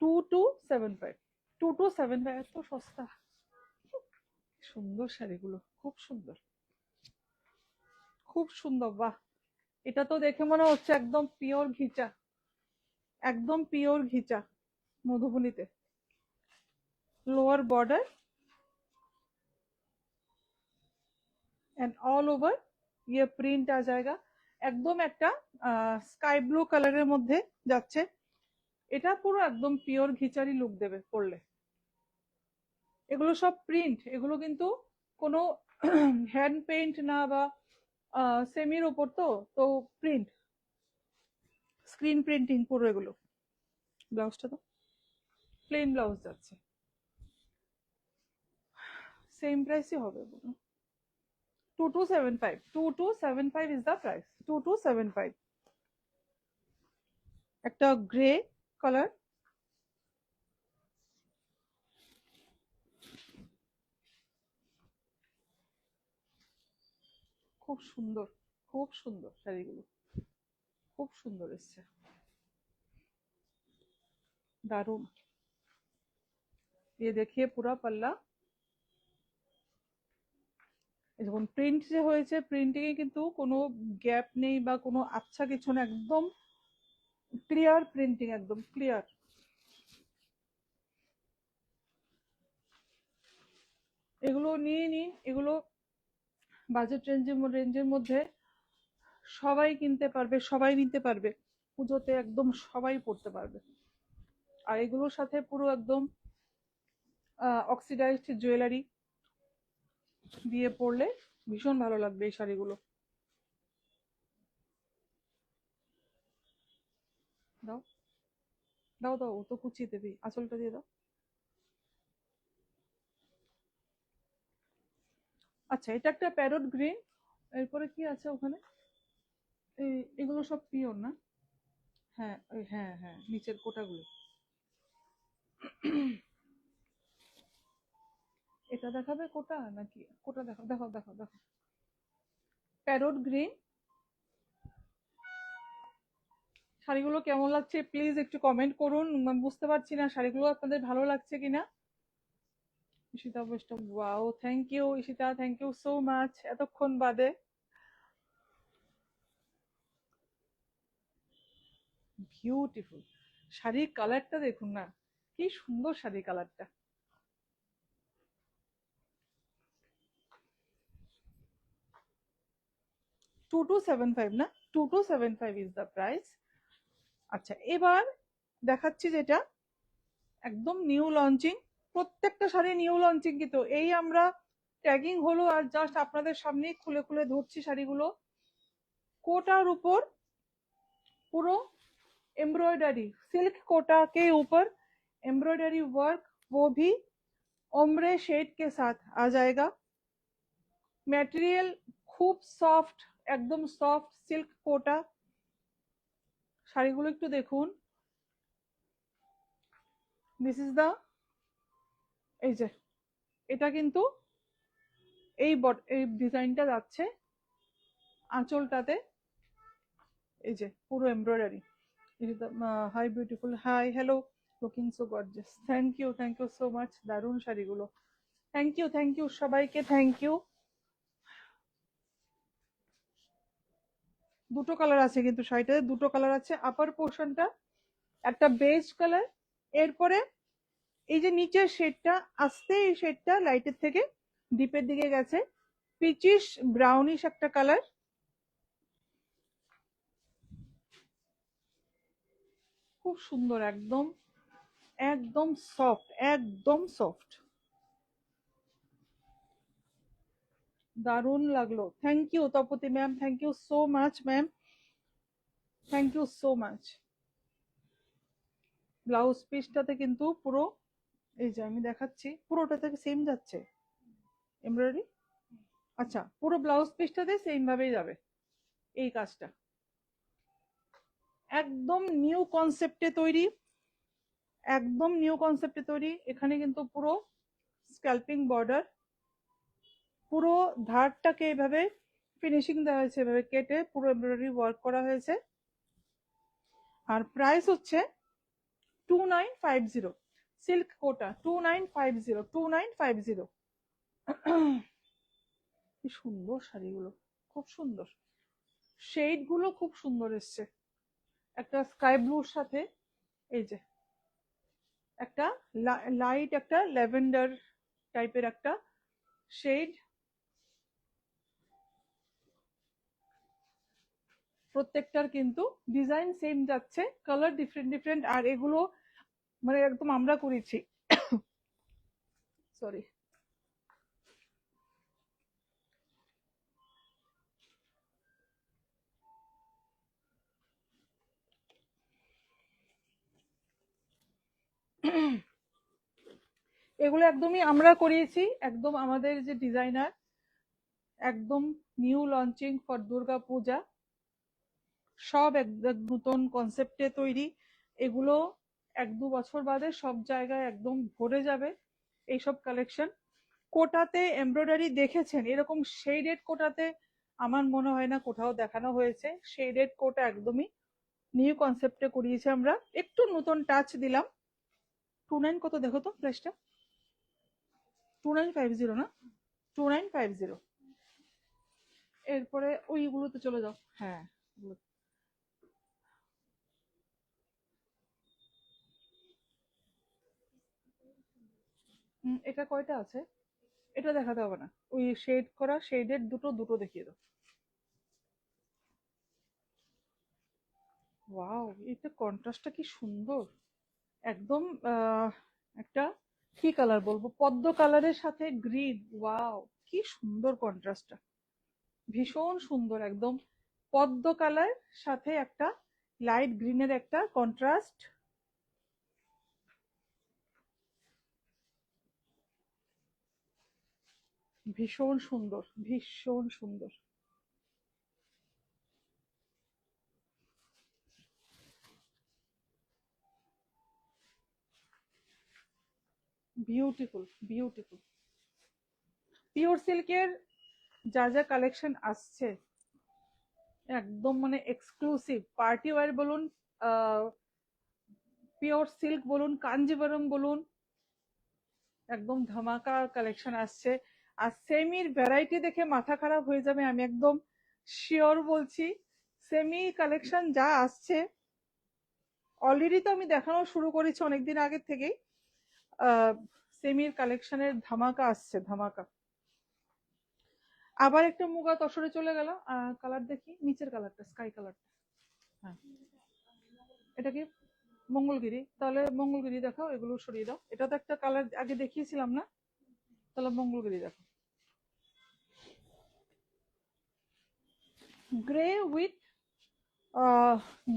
2275। 2275, এত সস্তা। সুন্দর শাড়িগুলো, খুব সুন্দর, খুব সুন্দর। বাহ, এটা তো দেখে মনে হচ্ছে একদম পিওর ঘিচা, একদম পিওর ঘিচা মধুবনীতে। Lower border and all over ये प्रिंट आ जाएगा। একদম একটা স্কাই ব্লু কালারের মধ্যে যাচ্ছে। এটা পুরো একদম পিওর ঘিচারি লুক দেবে পরলে। এগুলো সব প্রিন্ট, এগুলো কিন্তু কোনো হ্যান্ড পেইন্ট না বা সেমির উপর, তো তো প্রিন্ট, স্ক্রিন প্রিন্টিং পুরো এগুলো। ব্লাউজটা তো প্লেন ব্লাউজ যাচ্ছে, সেম প্রাইসই হবে। 2275, 2275 is the price, 2275। একটা গ্রে কালার, খুব সুন্দর, খুব সুন্দর শাড়িগুলো, খুব সুন্দর এসছে, দারুণ। ये देखिए पूरा पल्ला, যেমন প্রিন্ট যে হয়েছে, প্রিন্টিং এ কিন্তু কোনো গ্যাপ নেই বা কোনো আচ্ছা কিছু না, একদম ক্লিয়ার প্রিন্টিং, একদম ক্লিয়ার। এগুলো নিয়ে নিন, এগুলো বাজেট রেঞ্জের মধ্যে সবাই কিনতে পারবে, সবাই নিতে পারবে, পুজোতে একদম সবাই পড়তে পারবে। আর এগুলোর সাথে পুরো একদম অক্সিডাইজড জুয়েলারি দিয়ে পরলে ভীষণ ভালো লাগবে এই শাড়িগুলো। দাও দাও দাও, ও তো কুচিয়ে দেবে, আঁচলটা দিয়ে দাও। আচ্ছা, এটা একটা প্যারট গ্রিন। এরপরে কি আছে ওখানে? এগুলো সব পিওর না? হ্যাঁ হ্যাঁ হ্যাঁ, নিচের কোটাগুলো। এটা দেখাবে কোটা নাকি? কোটা দেখো, দেখো দেখো দেখো, প্যারট গ্রিন। শাড়িগুলো কেমন লাগছে প্লিজ একটু কমেন্ট করুন, আমি বুঝতে পারছি না শাড়িগুলো আপনাদের ভালো লাগছে কিনা। Ishita Baishnab, wow, thank you Ishita, thank you so much এতক্ষণ বাদে। বিউটিফুল শাড়ির কালারটা দেখুন না, কি সুন্দর শাড়ির কালারটা। 2275 না? 2275 ইজ দ্য প্রাইস। আচ্ছা, এবার দেখাচ্ছি যেটা একদম নিউ লঞ্চিং। প্রত্যেকটা শাড়ি নিউ লঞ্চিং, কিন্তু এই আমরা ট্যাগিং হলো আর জাস্ট আপনাদের সামনেই খুলে খুলে ধরছি শাড়িগুলো। कोटार ऊपर पूरो एम्ब्रॉयडरी, सिल्क कोटा के ऊपर एम्ब्रॉयडरी वर्क, वो भी ओम्ब्रे शेड के साथ आ जाएगा। मटेरियल खूब सॉफ्ट, एकदम सॉफ्ट सिल्क कोटा। শাড়িগুলো একটু দেখুন। দিস ইজ দা, এই যে এটা কিন্তু এই ডিজাইনটা যাচ্ছে আঁচলটাতে, এই যে পুরো embroidery. Hi beautiful, hi hello, looking so gorgeous, thank you so much, দারুণ শাড়িগুলো। থ্যাংক ইউ সবাইকে, থ্যাংক ইউ। দুটো কালার আছে কিন্তু শাড়িটাতে, দুটো কালার আছে। আপার পোর্শনটা একটা বেজ কালার, এরপরে এই যে নিচের শেডটা আসতে, এই শেডটা লাইটের থেকে ডিপের দিকে গেছে, পিচিশ ব্রাউনিশ একটা কালার। খুব সুন্দর, একদম একদম সফট, একদম সফট, দারুণ লাগলো। Thank you Tapati ma'am, thank you so much ma'am, thank you so much. Blouse পিসটাতে কিন্তু পুরো এই যে আমি দেখাচ্ছি, পুরোটা থেকে সেম যাচ্ছে এমব্রয়ডারি। আচ্ছা, পুরো ব্লাউজ পিসটাতে সেম ভাবেই যাবে এই কাজটা। একদম নিউ কনসেপ্টে তৈরি, একদম নিউ কনসেপ্টে তৈরি। এখানে কিন্তু পুরো স্ক্যাল্পিং বর্ডার, পুরো ধারটাকে এভাবে ফিনিশিং দেওয়া হয়েছে, এভাবে কেটে পুরো এমব্রয়ডারি ওয়ার্ক করা হয়েছে। আর প্রাইস হচ্ছে 2950। সিল্ক কোটা 2950, 2950। কি সুন্দর শাড়িগুলো, খুব সুন্দর। শেড গুলো খুব সুন্দর এসছে, একটা স্কাই ব্লুর সাথে এই যে একটা লাইট একটা ল্যাভেন্ডার টাইপের একটা শেড। প্রত্যেকটার কিন্তু ডিজাইন সেম যাচ্ছে, কালার ডিফারেন্ট ডিফারেন্ট। আর এগুলো মানে একদম আমরা করেছি, সরি। এগুলো একদমই আমরা করিয়েছি, একদম আমাদের যে ডিজাইনার, একদম নিউ লঞ্চিং ফর দুর্গা পূজা, সব একদম নতুন কনসেপ্টে তৈরি। এগুলো 1-2 বছর বাদে সব জায়গায় একদম ভরে যাবে এইসব কালেকশন। কোটাতে এমব্রয়ডারি দেখেছেন, এরকম শেডেড কোটাতে আমার মনে হয় না কোথাও দেখানো হয়েছে। শেডেড কোটা একদমই নিউ কনসেপ্টে করিয়েছি আমরা, একটু নতুন টাচ দিলাম। 29 কত দেখো তো প্রাইসটা? 2950 না? 2950। এরপরে ওইগুলোতে চলে যাও। হ্যাঁ, এটা কয়টা আছে? এটা দেখাতে হবে না, ওই শেড করা শেডের দুটো দুটো দেখিয়ে দাও। ওয়াও, এটা কন্ট্রাস্টটা কি সুন্দর। একদম একটা কি কালার বলবো, পদ্ম কালারের সাথে গ্রিন। ওয়াও, কি সুন্দর কন্ট্রাস্টটা, ভীষণ সুন্দর। একদম পদ্ম কালার সাথে একটা লাইট গ্রিনের একটা কন্ট্রাস্ট, ভীষণ সুন্দর, ভীষণ সুন্দর। Beautiful, beautiful. পিওর সিল্কের যা যা কালেকশন আসছে একদম মানে এক্সক্লুসিভ, পার্টি ওয়্যার বলুন, পিওর সিল্ক বলুন, কাঞ্জিবরম বলুন, একদম ধামাকা কালেকশন আসছে। আর সেমির ভ্যারাইটি দেখে মাথা খারাপ হয়ে যাবে, আমি একদম শিওর বলছি। সেমি কালেকশন যা আসছে, অলরেডি তো আমি দেখানো শুরু করেছি অনেকদিন আগের থেকেই। সেমির কালেকশনের ধামাকা আসছে, ধামাকা। আবার একটা মুগা তসরে চলে গেল। কালার দেখি, নিচের কালারটা স্কাই কালারটা। হ্যাঁ, এটা কি মঙ্গলগিরি? তাহলে মঙ্গলগিরি দেখাও, এগুলো সরিয়ে দাও। এটা তো একটা কালার আগে দেখিয়েছিলাম না, তাহলে মঙ্গলগিরি দেখো। Grey with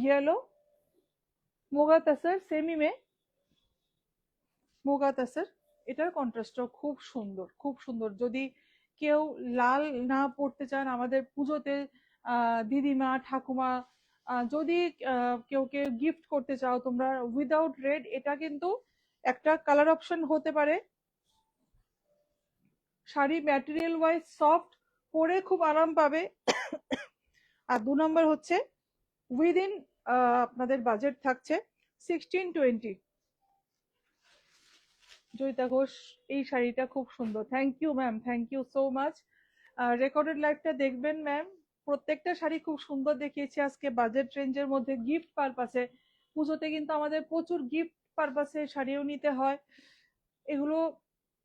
yellow, muga tasar, semi মে মুগা তাসার। এটার কন্ট্রাস্টটাও খুব সুন্দর, খুব সুন্দর। যদি কেউ লাল না পড়তে চান আমাদের পুজোতে, দিদিমা ঠাকুমা, যদি কেউ কেউ গিফট করতে চাও তোমরা উইদাউট রেড, এটা কিন্তু একটা কালার অপশন হতে পারে। শাড়ি ম্যাটেরিয়াল ওয়াইজ সফট, পরে খুব আরাম পাবে। আর 2 নম্বর হচ্ছে উইদিন আপনাদের বাজেট থাকছে 1620। জয়িতা ঘোষ, এই শাড়িটা খুব সুন্দর। Thank you ma'am, thank you so much. Recorded লাইভটা দেখবেন ম্যাম। প্রত্যেকটা শাড়ি খুব সুন্দর দেখিয়েছি আজকে, বাজেট রেঞ্জের মধ্যে, গিফট পারপাসে। পুজোতে কিন্তু আমাদের প্রচুর গিফট পারপাসে শাড়িও নিতে হয়, এগুলো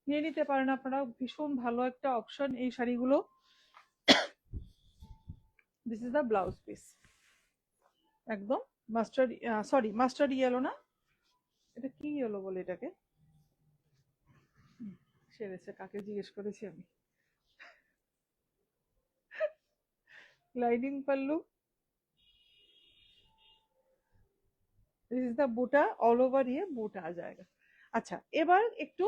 নিয়ে নিতে পারেন আপনারা, ভীষণ ভালো একটা অপশন এই শাড়িগুলো। This is the blouse piece, একদম মাস্টার্ড, সরি মাস্টার্ড ইয়েলো না, এটা কি ইয়েলো বলে এটাকে? সেরেছে, কাকে জিজ্ঞেস করেছি আমি। Lining pallu, this is the buta all over, ये बूटा आ जाएगा। আচ্ছা, এবার একটু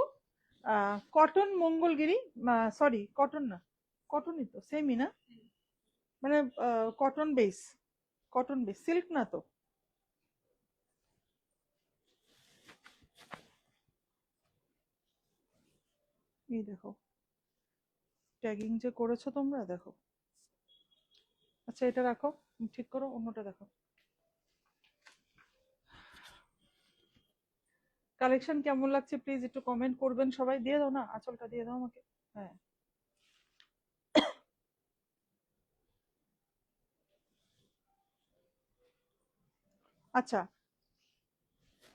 কটন মঙ্গলগিরি, সরি কটন না, কটনই তো সেমই না, মানে cotton base, cotton base, silk না তো? এই দেখো ট্যাগিং যে করেছো তোমরা, দেখো। আচ্ছা এটা রাখো, ঠিক করো, অন্যটা দেখো। কালেকশন কেমন লাগছে প্লিজ একটু কমেন্ট করবেন সবাই। দিয়ে দাও না, আঁচলটা দিয়ে দাও আমাকে। হ্যাঁ, আচ্ছা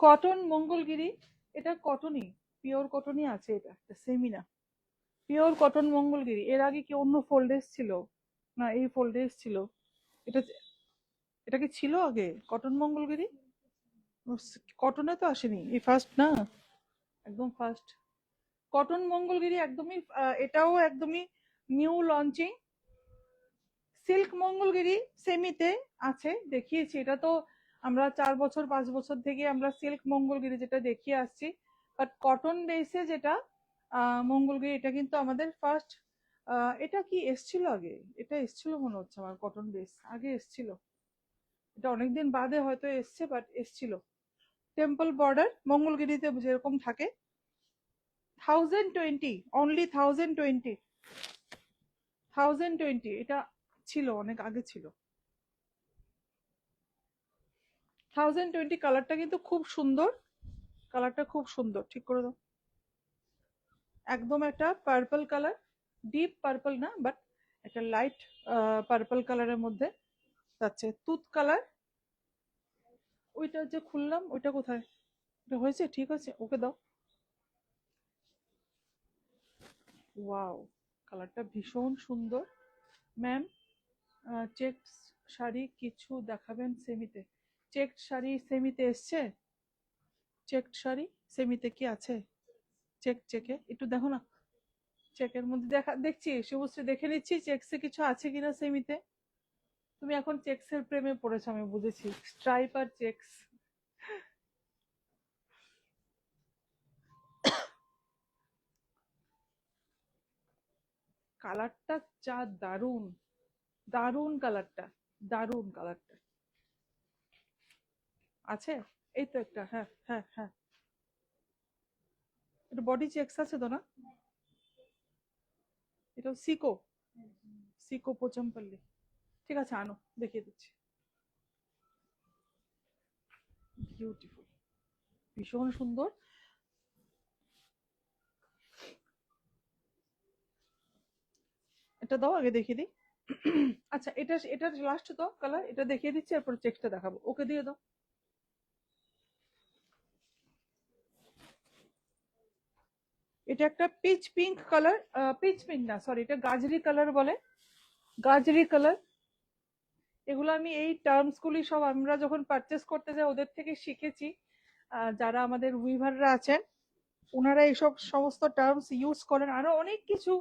কটন মঙ্গলগিরি, এটা কটনই, পিওর কটনই আছে, এটা সেমি না, পিওর কটন মঙ্গলগিরি। এর আগে কি অন্য ফোল্ডেস ছিল? না এই ফোল্ডেস ছিল। এটা এটা কি ছিল আগে কটন মঙ্গলগিরি? কটনে তো আসেনি, এই ফার্স্ট না, একদম ফার্স্ট কটন মঙ্গলগিরি, একদমই এটাও একদমই নিউ লঞ্চিং। সিল্ক মঙ্গলগিরি সেমিতে আছে, দেখিয়েছি, এটা তো আমরা 4 বছর 5 বছর থেকে আমরা সিল্ক মঙ্গলগিরি যেটা দেখিয়ে আসছি। বাট কটন বেসে যেটা মঙ্গলগিরি, এটা কিন্তু আমাদের ফার্স্ট। এটা কি এসছিল আগে? এটা এসছিল মনে হচ্ছে আমার, কটন বেস আগে এসছিল, এটা অনেকদিন বাদে হয়তো এসছে, বাট এসছিল। টেম্পল বর্ডার মঙ্গলগিরিতে যেরকম থাকে, 1020, অনলি 1020, 1020, এটা ছিল অনেক আগে ছিল। 1020 কালারটা কিন্তু খুব সুন্দর, কালারটা খুব সুন্দর, ঠিক করে দাও। একদম একটা পার্পল কালার, ডিপ পার্পল না, বাট একটা লাইট পার্পল কালারের মধ্যে যাচ্ছে, তুত কালার। ওইটা যে খুললাম ওইটা কোথায়, এটা হয়েছে, ঠিক আছে, ওকে দাও। ওয়াও, কালারটা ভীষণ সুন্দর। ম্যাম, চেক শাড়ি কিছু দেখাবেন সেমিতে? চেক শাড়ি সেমিতে এসছে? চেক শাড়ি সেমিতে কি আছে? চেকে একটু দেখো না, চেকের মধ্যে দেখছি, শুভশ্রী দেখে নিচ্ছি চেকসে কিছু আছে কিনা সেমিতে। তুমি এখন চেকসের প্রেমে পড়েছো, আমি বুঝেছি, স্ট্রাইপ আর চেকস। কালারটা যা দারুন, দারুন কালারটা, দারুন কালারটা আছে। এই তো একটা, হ্যাঁ হ্যাঁ হ্যাঁ, এটা বডি চেকস আছে তো না? এটা সিকো, সিকো পোচমপল্লি। ঠিক আছে আনো, দেখিয়ে দিচ্ছি। বিউটিফুল, ভীষণ সুন্দর। এটা দাও আগে দেখিয়ে দিই। আচ্ছা এটা, এটা লাস্ট তো কালার, এটা দেখিয়ে দিচ্ছি, এরপর চেকটা দেখাবো, ওকে দিয়ে দাও। এটা একটা pitch pink colour, pitch pink না সরি, এটা গাজরি কালার বলে, গাজরি কালার। এগুলো আমি এই টার্মস গুলি সব আমরা যখন পারচেস করতে যাই ওদের থেকে শিখেছি। যারা আমাদের উইভাররা আছেন ওনারা এইসব সমস্ত টার্মস ইউজ করেন, আরো অনেক কিছু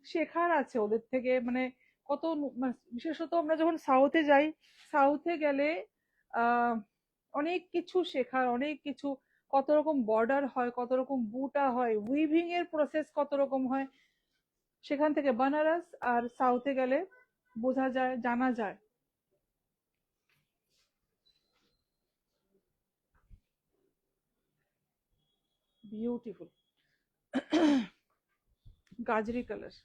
শেখার আছে ওদের থেকে, মানে কত মানে বিশেষত আমরা যখন সাউথে যাই, সাউথে গেলে আহ অনেক কিছু শেখার, অনেক কিছু, কত রকম বর্ডার হয়, কত রকম বুটা হয়, উইভিং এর প্রসেস কত রকম হয়, সেখান থেকে বানারস আর সাউথে গেলে বোঝা যায়, জানা যায়। বিউটিফুল গাজরি কালার,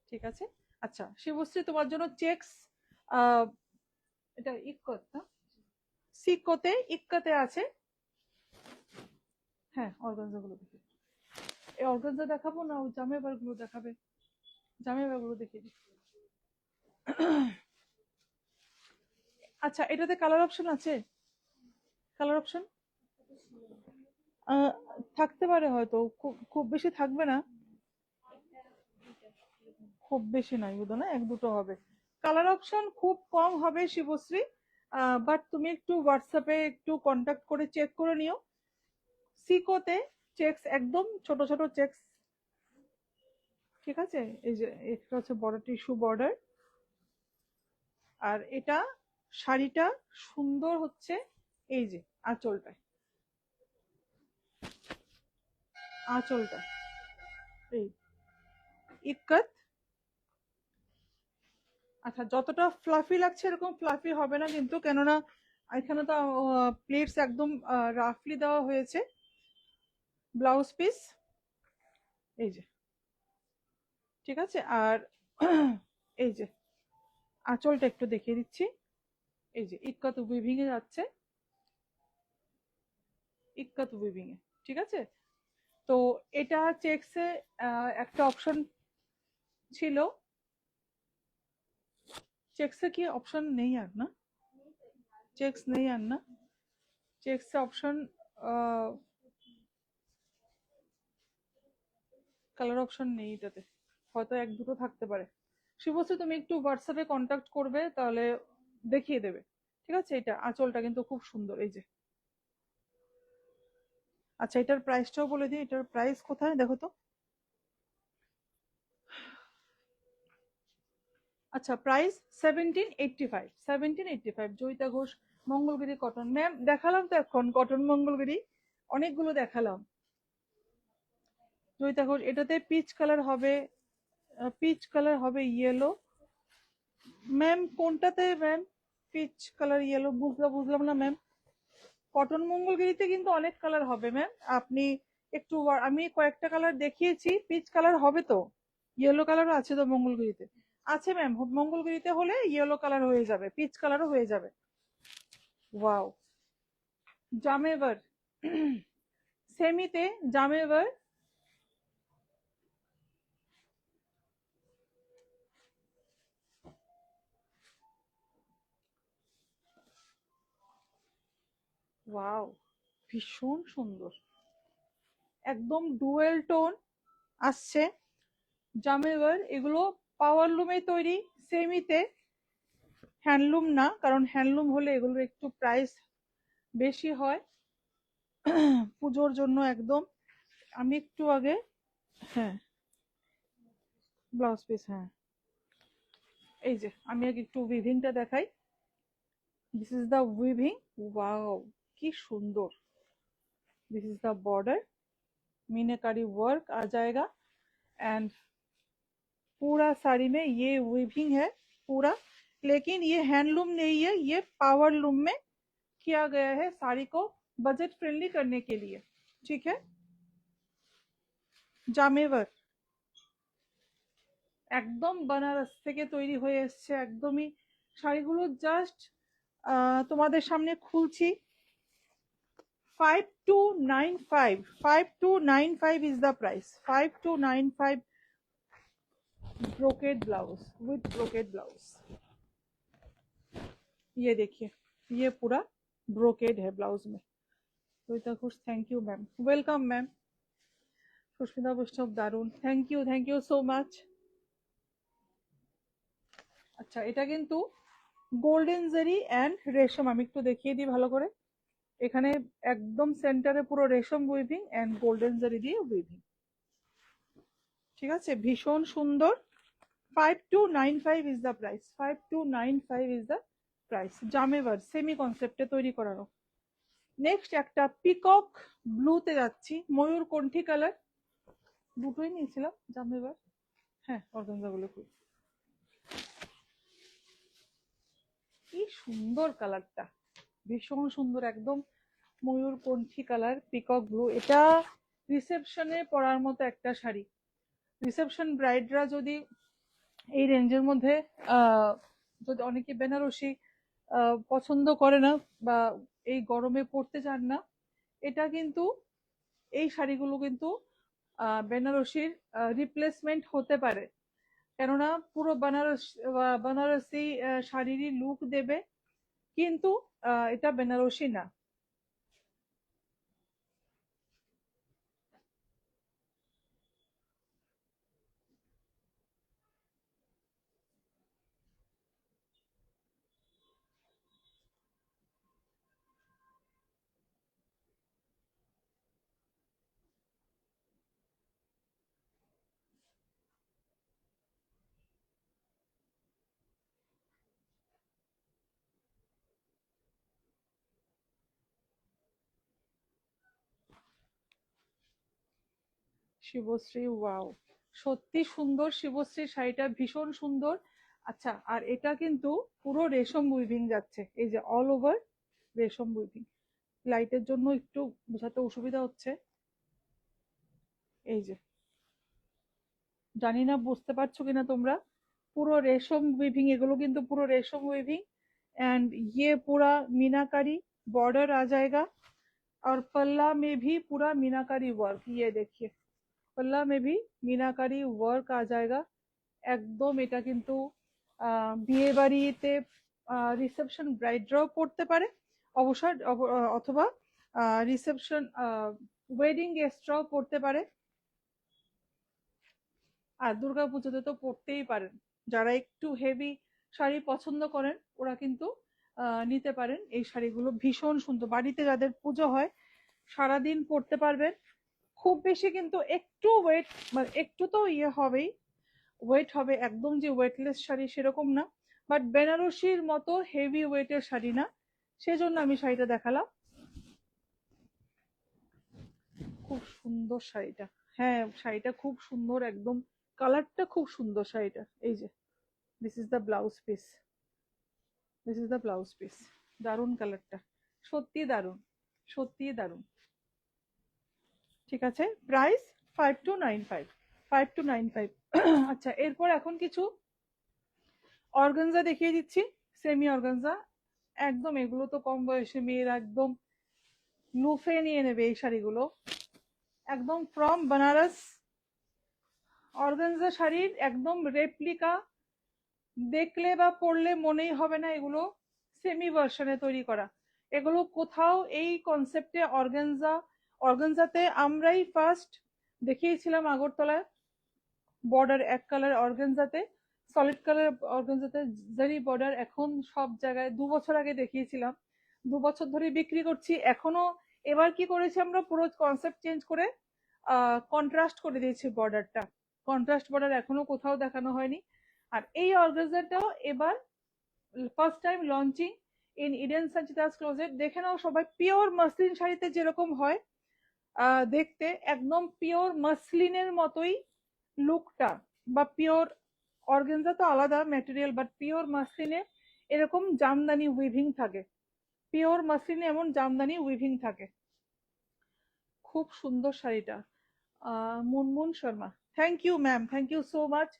ঠিক আছে। আচ্ছা শিবশ্রী, তোমার জন্য চেকস, এটা ইক্কত না, সিকোতে ইক্কাতে আছে। হ্যাঁ অর্গানজা গুলো দেখি, এই অর্গানজা দেখাবো না ওই জামেবার গুলো দেখাবে? জামেবার গুলো দেখিয়ে দিই। আচ্ছা এটাতে কালার অপশন আছে? কালার অপশন থাকতে পারে হয়তো, খুব খুব বেশি থাকবে না, খুব বেশি নয় বোধ না, এক দুটো হবে। কালার অপশন খুব কম হবে শিবশ্রী, বাট তুমি একটু হোয়াটসঅ্যাপে একটু কন্ট্যাক্ট করে চেক করে নিও। সিকোতে চেকস, একদম ছোট ছোট চেকস, ঠিক আছে। এই যে এটা হচ্ছে বড় টিস্যু বর্ডার, আর এটা শাড়িটা সুন্দর হচ্ছে এই যে আঁচলটায়, আঁচলটা এই ইক্কত। আচ্ছা, যতটা ফ্লাফি লাগছে এরকম ফ্লাফি হবে না কিন্তু, কেননা এখানে তো প্লেটস একদম রাফলি দেওয়া হয়েছে। ব্লাউজ পিস এই যে, ঠিক আছে। আর এই যে আঁচলটা একটু দেখিয়ে দিচ্ছি, এই যে ইক্কত উইভিং এ যাচ্ছে, ইক্কত উইভিং এ, ঠিক আছে। তো এটা চেকসে একটা অপশন ছিল, চেকসে কি অপশন নেই আর না, চেকস নেই আর না, চেকসে অপশন কালার অপশন নেই এটাতে, হয়তো এক দুটো থাকতে পারে। শুভশ্রী তুমি একটু হোয়াটসঅ্যাপে কন্ট্যাক্ট করবে, তাহলে দেখিয়ে দেবে, ঠিক আছে। এটা আঁচলটা কিন্তু খুব সুন্দর, এই যে। আচ্ছা, এটার প্রাইসটাও বলে দিই, এটার প্রাইস কোথায় দেখো তো। আচ্ছা, price 1785, 1785, Joyita Ghosh Mangalagiri cotton. Ma'am দেখালাম তো এখন কটন মঙ্গলগিরি, অনেকগুলো দেখালাম। জয়িতা ঘোষ, এটাতে পিচ কালার হবে, পিচ কালার হবে ইয়েলো। ম্যাম কোনটাতে ম্যাম পিচ কালার ইয়েলো, বুঝলাম না ম্যাম। কটন মঙ্গলগিরিতে কিন্তু অনেক কালার হবে ম্যাম, আপনি একটু আমি কয়েকটা কালার দেখিয়েছি, পিচ কালার হবে তো, ইয়েলো কালারও আছে তো মঙ্গলগিরিতে। আছে ম্যাম, মঙ্গলগিরিতে হলে ইয়েলো কালার হয়ে যাবে, পিচ কালারও হয়ে যাবে। ওয়াও, জামেভার সেমিতে, জামেভার ওয়াও, ভীষণ সুন্দর, একদম ডুয়েল টোন আসছে। জামেভার এগুলো পাওয়ার লুমে তৈরি, সেমিতে, হ্যান্ডলুম না, কারণ হ্যান্ডলুম হলে এগুলোর একটু প্রাইস বেশি হয় পুজোর জন্য একদম। আমি একটু আগে, হ্যাঁ ব্লাউজ পিস, হ্যাঁ এই যে আমি আগে একটু উইভিংটা দেখাই। This is the weaving, wow কি সুন্দর। This is the border, meenakari work आ जाएगा, एंड पूरा साड़ी में ये वीविंग है पूरा। लेकिन ये हैंडलूम नहीं है, ये पावर लूम में किया गया है साड़ी को बजट फ्रेंडली करने के लिए, ठीक है। জামেভার একদম বানারস থেকে তৈরি হয়ে এসছে, একদমই শাড়িগুলো জাস্ট তোমাদের সামনে খুলছি। 5295, 5295 is the price, 5295, brocade blouse with brocade blouse. ये देखिए, ये पूरा ब्रोकेड है ब्लाउज में। Shweta Ghosh, thank you ma'am, welcome ma'am. Susmita Baishnab, দারুন, থ্যাংক ইউ সো মাচ। আচ্ছা, এটা কিন্তু গোল্ডেন জারি অ্যান্ড রেশম, আমি একটু দেখিয়ে দিই ভালো করে। এখানে একদম সেন্টারে পুরো রেশম উইভিং অ্যান্ড গোল্ডেন জারি দিয়ে উইভিং, ঠিক আছে, ভীষণ সুন্দর। 5295 is the price, 5295 is the price. Jamawar semi কনসেপ্টে তৈরি করানো। নেক্সট একটা পিকক ব্লুতে যাচ্ছি, ময়ূর কণ্ঠী কালার, দুটোই নিয়েছিলাম জামেভার, হ্যাঁ অর্গানজা গুলো খুব কি সুন্দর কালারটা, ভীষণ সুন্দর, একদম ময়ূর কণ্ঠী কালার, পিকক ব্লু। এটা রিসেপশনে পরার মতো একটা শাড়ি। রিসেপশন ব্রাইডরা যদি এই রেঞ্জের মধ্যে যদি অনেকে বেনারসি পছন্দ করে না বা এই গরমে পরতে চান না, এটা কিন্তু এই শাড়িগুলো কিন্তু বেনারসির রিপ্লেসমেন্ট হতে পারে, কেননা পুরো বানারসি শাড়িরই লুক দেবে, কিন্তু এটা বেনারসি না। শিবশ্রী, ওয়াও, সত্যি সুন্দর শিবশ্রী শাড়িটা, ভীষণ সুন্দর। আচ্ছা, আর এটা কিন্তু পুরো রেশম উইভিং যাচ্ছে, এই যে অল ওভার রেশম উইভিং। লাইটের জন্য একটু বোঝাতে অসুবিধা হচ্ছে, এই যে, জানি না বুঝতে পারছো কিনা তোমরা, পুরো রেশম উইভিং, এগুলো কিন্তু পুরো রেশম উইভিং। एंड ये पूरा मीनाकारी बॉर्डर आ जाएगा, और पल्ला में भी पूरा मीनाकारी वर्क, ये देखिए पल्ला में भी मीनाकारी वर्क आ जाएगा। একদম এটা কিন্তু বিয়ে বাড়িতে রিসেপশন ব্রাইডরাও পড়তে পারে অবসর, অথবা রিসেপশন ওয়েডিং গেস্টরাও পড়তে পারে। আর দুর্গাপুজোতে তো পড়তেই পারেন, যারা একটু হেভি শাড়ি পছন্দ করেন ওরা কিন্তু নিতে পারেন এই শাড়িগুলো, ভীষণ সুন্দর। বাড়িতে যাদের পুজো হয় সারাদিন পরতে পারবেন। খুব বেশি কিন্তু একটু ওয়েট, মানে একটু তো ইয়ে হবেই, ওয়েট হবে, একদম যে ওয়েটলেস শাড়ি সেরকম না, বাট বেনারসির মতো হেভি ওয়েটের শাড়ি না, সেজন্য আমি শাড়িটা দেখালাম। খুব সুন্দর শাড়িটা, হ্যাঁ শাড়িটা খুব সুন্দর, একদম কালারটা খুব সুন্দর শাড়িটা। এই যে this is the blouse piece, this is the blouse piece, দারুণ কালারটা, সত্যি দারুণ, সত্যি দারুণ। ঠিক আছে, প্রাইস 5295, 5295। আচ্ছা, এরপর এখন কিছু অর্গানজা দেখিয়ে দিচ্ছি, সেমি অর্গানজা। একদম এগুলো তো কম বয়সী মেয়েরা একদম লুফে নিয়ে নেবে এই শাড়িগুলো, একদম ফ্রম বানারস অর্গানজা শাড়ির একদম রেপ্লিকা, দেখলে বা পড়লে মনেই হবে না এগুলো সেমি ভার্সনে তৈরি করা। এগুলো কোথাও এই কনসেপ্টে অর্গানজা, অর্গানজাতে আমরাই ফার্স্ট দেখিয়েছিলাম আগরতলায়, বর্ডার এক কালার অর্গানজাতে, সলিড কালার অর্গানজাতে জারি বর্ডার, এখন সব জায়গায় 2 বছর আগে দেখিয়েছিলাম, 2 বছর ধরে বিক্রি করছি এখনো। এবার কি করেছি আমরা, পুরো কনসেপ্ট চেঞ্জ করে কন্ট্রাস্ট করে দিয়েছি বর্ডারটা, কন্ট্রাস্ট বর্ডার এখনো কোথাও দেখানো হয়নি। আর এই অর্গানজাটাও এবার first time launching in Eden Sanchita's closet. দেখে নাও সবাই, পিওর মাসলিন শাড়িতে যেরকম হয় দেখতে, একদম পিওর মাসলিনের মতোই লুকটা, বা পিওর অর্গানজা তো আলাদা ম্যাটেরিয়াল, বাট পিওর মাসলিনে এরকম জামদানি উইভিং থাকে, পিওর মাসলিনে এমন জামদানি উইভিং থাকে। খুব সুন্দর শাড়িটা, Munmun Sharma, thank you ma'am, thank you so much.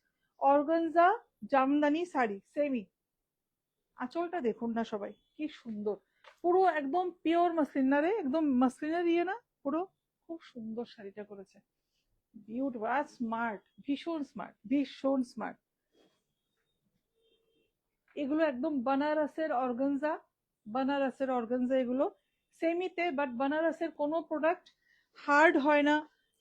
Organza jamdani sari semi, আঁচলটা দেখুন না সবাই কি সুন্দর, পুরো একদম পিওর মাসলিন না রে, একদম মাসলিনের ইয়ে না পুরো, খুব সুন্দর শাড়িটা করেছে, বিউটিফুল আর স্মার্ট, ভীষণ স্মার্ট, ভীষণ স্মার্ট। এগুলো একদম বানারসের অর্গানজা, বানারসের অর্গানজা এগুলো সেমিতে, বাট বানারসের কোনো প্রোডাক্ট হার্ড হয় না,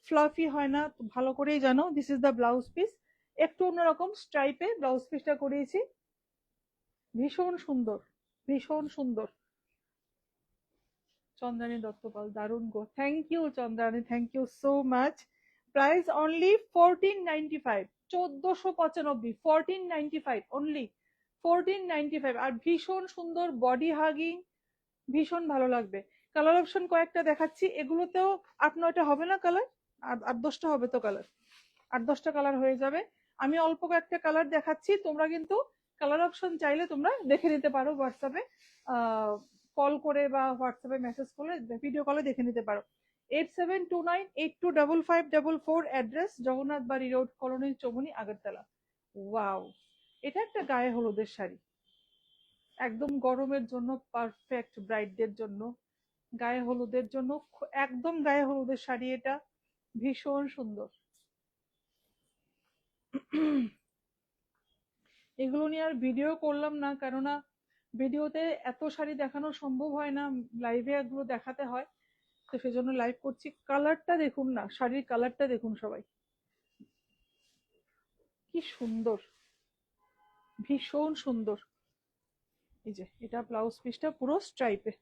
ফ্লাফি হয় না, ভালো করেই জানো। This is the blouse piece, একটু অন্যরকম স্ট্রাইপে ব্লাউজ পিসটা করিয়েছি, ভীষণ সুন্দর, ভীষণ সুন্দর। চন্দ্রানী দত্তপাল, দারুণ গো, thank you Chandrani, thank you so much. Price only 1495, 1495, 1495 only, 1495। আর ভীষণ সুন্দর বডি হাগিং, ভীষণ ভালো লাগবে। কালার অপশন কয়েকটা দেখাচ্ছি, এগুলোতেও 8-9টা হবে না কালার, আর 8-10টা হবে তো কালার, 8-10টা কালার হয়ে যাবে। আমি অল্প কয়েকটা কালার দেখাচ্ছি, তোমরা কিন্তু কালার অপশন চাইলে তোমরা দেখে নিতে পারো হোয়াটসঅ্যাপে, কল করে বা হোয়াটসঅ্যাপে মেসেজ করে, ভিডিও কলে দেখে নিতে পারো। 8729825544, অ্যাড্রেস জগন্নাথ বাড়ি road, colony Chowmuhani, Agartala. Wow, এটা একটা গায়ে হলুদের শাড়ি, একদম গরমের জন্য পারফেক্ট, ব্রাইডদের জন্য, গায়ে হলুদের জন্য একদম গায়ে হলুদের শাড়ি এটা, ভীষণ সুন্দর। এগুলো নিয়ে আর ভিডিও করলাম না, কেননা ভিডিওতে এত শাড়ি দেখানো সম্ভব হয় না, লাইভে এগুলো দেখাতে হয়, তো সেজন্য লাইভ করছি। কালারটা দেখুন না, শাড়ির কালারটা দেখুন সবাই, কি সুন্দর, ভীষণ সুন্দর। এই যে এটা ব্লাউজ পিসটা পুরো স্ট্রাইপে,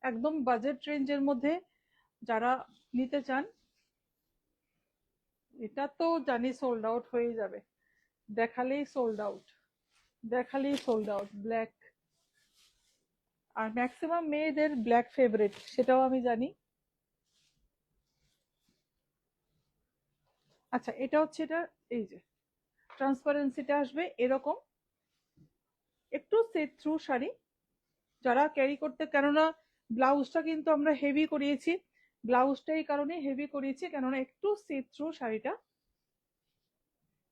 একদম বাজেট রেঞ্জের মধ্যে যারা নিতে চান, এটা তো জানি সোল্ড আউট হয়ে যাবে, দেখালেই সোল্ড আউট, দেখালেই সোল্ড আউট। ব্ল্যাক, আর ম্যাক্সিমাম মেয়েদের ব্ল্যাক ফেভারিট, সেটাও আমি জানি। আচ্ছা এটা হচ্ছে, এটা এই যে ট্রান্সপারেন্সিটা আসবে এরকম, একটু সি থ্রু শাড়ি যারা ক্যারি করতে, কেননা ব্লাউজটা কিন্তু আমরা হেভি করিয়েছি, ব্লাউজটা এই কারণে হেভি করিয়েছি কেননা একটু সি থ্রু শাড়িটা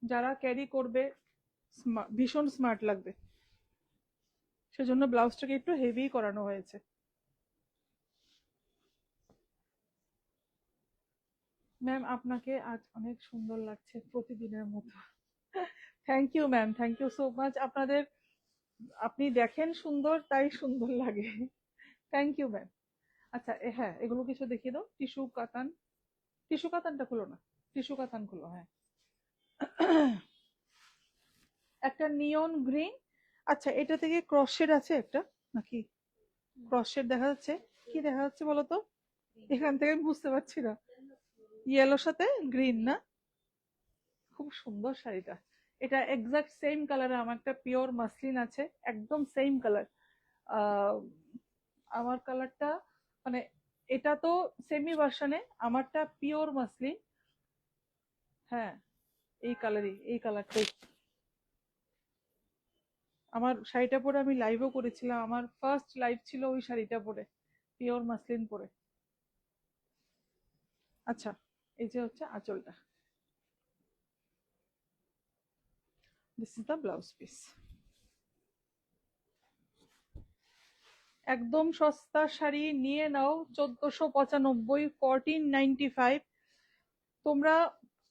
যারা ক্যারি করবে ভীষণ স্মার্ট লাগবে, সেজন্য ব্লাউজটাকে একটু হেভি করানো হয়েছে। ম্যাম আপনাকে আজ অনেক সুন্দর লাগছে প্রতিদিনের মতো। Thank you ma'am, thank you so much. আপনাদের, আপনি দেখেন সুন্দর তাই সুন্দর লাগে। Thank you ma'am. আচ্ছা হ্যাঁ এগুলো কিছু দেখিয়ে দাও, টিস্যু কাতান, টিস্যু কাতানটা খুলো না, টিস্যু কাতান খুলো, হ্যাঁ। একটা নিয়ন গ্রিন, আচ্ছা এটা থেকে ক্রস শেড আছে একটা নাকি? ক্রস শেড দেখা যাচ্ছে, কি দেখা যাচ্ছে বলো তো, এখান থেকে আমি বুঝতে পারছি না। ইয়েলোর সাথে গ্রিন না, খুব সুন্দর শাড়িটা। এটা এক্সাক্ট সেম কালারে আমার একটা পিওর মাসলিন আছে, একদম সেম কালার। আমার কালারটা মানে, এটা তো সেমি ভার্সনে, আমারটা পিওর মাসলিন। হ্যাঁ এই কালারই, এই কালারটাই। আমার শাড়িটা পরে আমি লাইভও করেছিলাম, আমার ফার্স্ট লাইভ ছিল ওই শাড়িটা পরে, পিওর মাসলিন পরে। আচ্ছা এই যে হচ্ছে আঁচলটা, this is the blouse piece. একদম সস্তা শাড়ি নিয়ে নাও, 1495, 1495। তোমরা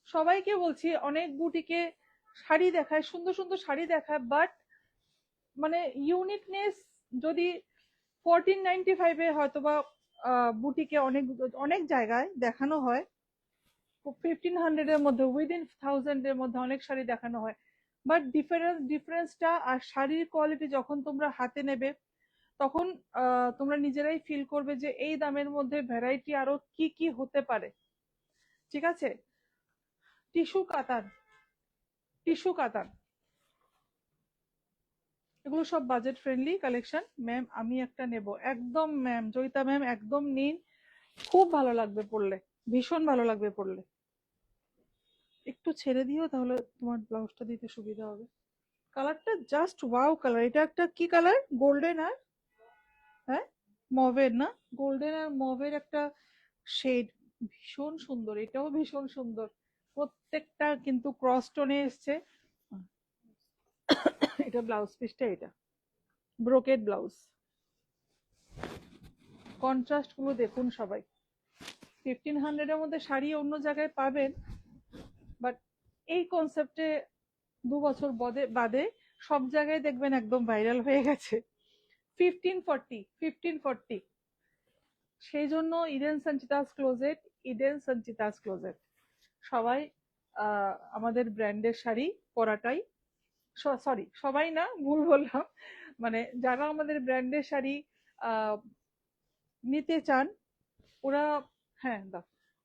সবাইকে বলছি, অনেক বুটিকে শাড়ি দেখায়, সুন্দর সুন্দর শাড়ি দেখায়, বাট মানে ইউনিকনেস যদি 1495-এ হয়তো বা বুটিকে অনেক অনেক জায়গায় দেখানো হয়, 1500-এর মধ্যে, উইদিন 1000-এর মধ্যে অনেক শাড়ি দেখানো হয়, বাট ডিফারেন্সটা আর শাড়ির কোয়ালিটি যখন তোমরা হাতে নেবে তখন তোমরা নিজেরাই ফিল করবে যে এই দামের মধ্যে ভ্যারাইটি আরো কি কি হতে পারে। ঠিক আছে, টিস্যু কাতান, টিস্যু কাতান, এগুলো সব বাজেট ফ্রেন্ডলি কালেকশন। ম্যাম আমি একটা নেব, একদম ম্যাম জয়িতা ম্যাম একদম নিন, খুব ভালো লাগবে পড়লে, ভীষণ ভালো লাগবে পড়লে। একটু ছেড়ে দিও তাহলে তোমার ব্লাউজটা দিতে সুবিধা হবে। কালারটা জাস্ট ওয়াও কালার, এটা একটা কি কালার, গোল্ডেন আর, হ্যাঁ মভের না, গোল্ডেন আর মভের একটা শেড, ভীষণ সুন্দর, এটাও ভীষণ সুন্দর, প্রত্যেকটা কিন্তু ক্রস টোনে এসছে। এটা ব্লাউজ পিসটা, এটা ব্রোকেড ব্লাউজ, কন্ট্রাস্ট গুলো দেখুন সবাই। 1500-এর মধ্যে শাড়ি অন্য জায়গায় পাবেন, বাট এই কনসেপ্টে 2 বছর বাদে সব জায়গায় দেখবেন একদম ভাইরাল হয়ে গেছে 1540, 1540। সেই জন্য Eden Sanchita's closet, Eden Sanchita's closet, সবাই আমাদের ব্র্যান্ডের শাড়ি পরাটাই, সরি সবাই না, ভুল বললাম, মানে যারা আমাদের ব্র্যান্ডের শাড়ি নিতে চান ওরা, হ্যাঁ দা,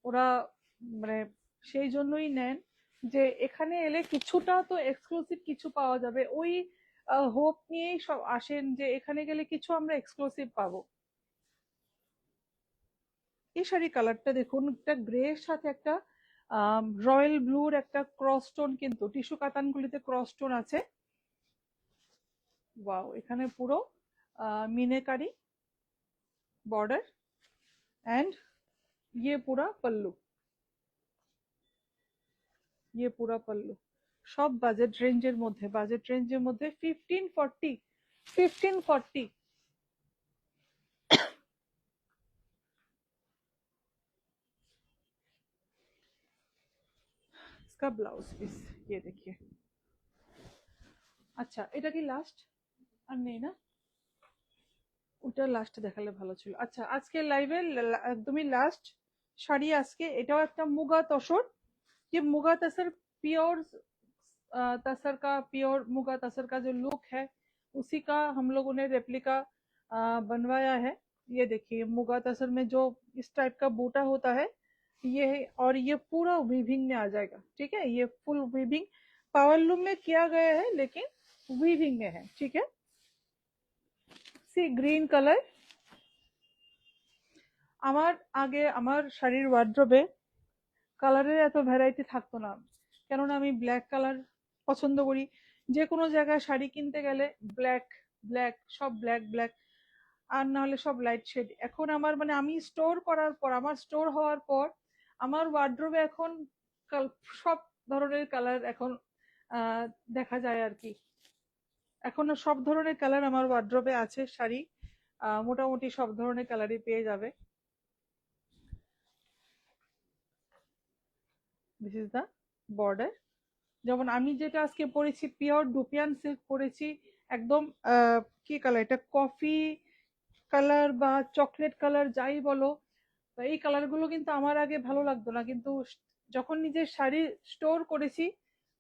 ওরা মানে সেই জন্যই নেন যে এখানে এলে কিছুটা তো এক্সক্লুসিভ কিছু পাওয়া যাবে, ওই হোপ নিয়েই সব আসেন যে এখানে গেলে কিছু আমরা এক্সক্লুসিভ পাবো। এই শাড়ি কালারটা দেখুন, একটা গ্রে এর সাথে একটা রয়্যাল ব্লুর একটা ক্রস টোন, কিন্তু টিস্যু কাতানগুলিতে ক্রস টোন আছে। ওয়াও, এখানে পুরো মিনেকারি বর্ডার, एंड ये पूरा पल्लू, ये पूरा पल्लू, সব বাজেট রেঞ্জের মধ্যে, বাজেট রেঞ্জের মধ্যে 1540, 1540। इसका ब्लाउज पीस ये देखिए। আচ্ছা এটা কি লাস্ট? আর নেই না, ওটা লাস্ট দেখালে ভালো ছিল। আচ্ছা আজকে লাইভে একদমই লাস্ট শাড়ি আজকে, এটাও একটা মুগা তসর, ये मुगा तसर प्योर, तसर का प्योर मुगा तसर का जो लुक है उसी का हम लोगों ने रेप्लिका बनवाया है। ये देखिए मुगा तसर में जो इस टाइप का बूटा होता है ये है, और ये पूरा वीविंग में आ जाएगा, ठीक है, ये फुल वीविंग पावर लूम में किया गया है लेकिन वीविंग में है, ठीक है। सी ग्रीन कलर, আমার আগে আমার শাড়ির ওয়ার্ড্রোবে কালারের এত ভ্যারাইটি থাকতো না, কেননা আমি ব্ল্যাক কালার পছন্দ করি। যে কোনো জায়গায় শাড়ি কিনতে গেলে ব্ল্যাক, ব্ল্যাক সব ব্ল্যাক ব্ল্যাক, আর না হলে সব লাইট শেড। এখন আমার মানে আমি স্টোর করার পর, আমার স্টোর হওয়ার পর আমার ওয়ার্ড্রোবে এখন সব ধরনের কালার এখন আহ দেখা যায় আর কি। এখন সব ধরনের কালার আমার ওয়ার্ড্রোবে আছে শাড়ি, মোটামুটি সব ধরনের কালারই পেয়ে যাবে। This is the border. যেমন আমি যেটা আজকে পরেছি পিওর ডুপিয়ান সিল্ক পরেছি, একদম কি কালার এটা, কফি কালার বা চকলেট কালার যাই বলো। তো এই কালার গুলো কিন্তু আমার আগে ভালো লাগতো না, কিন্তু যখন নিজের শাড়ি স্টোর করেছি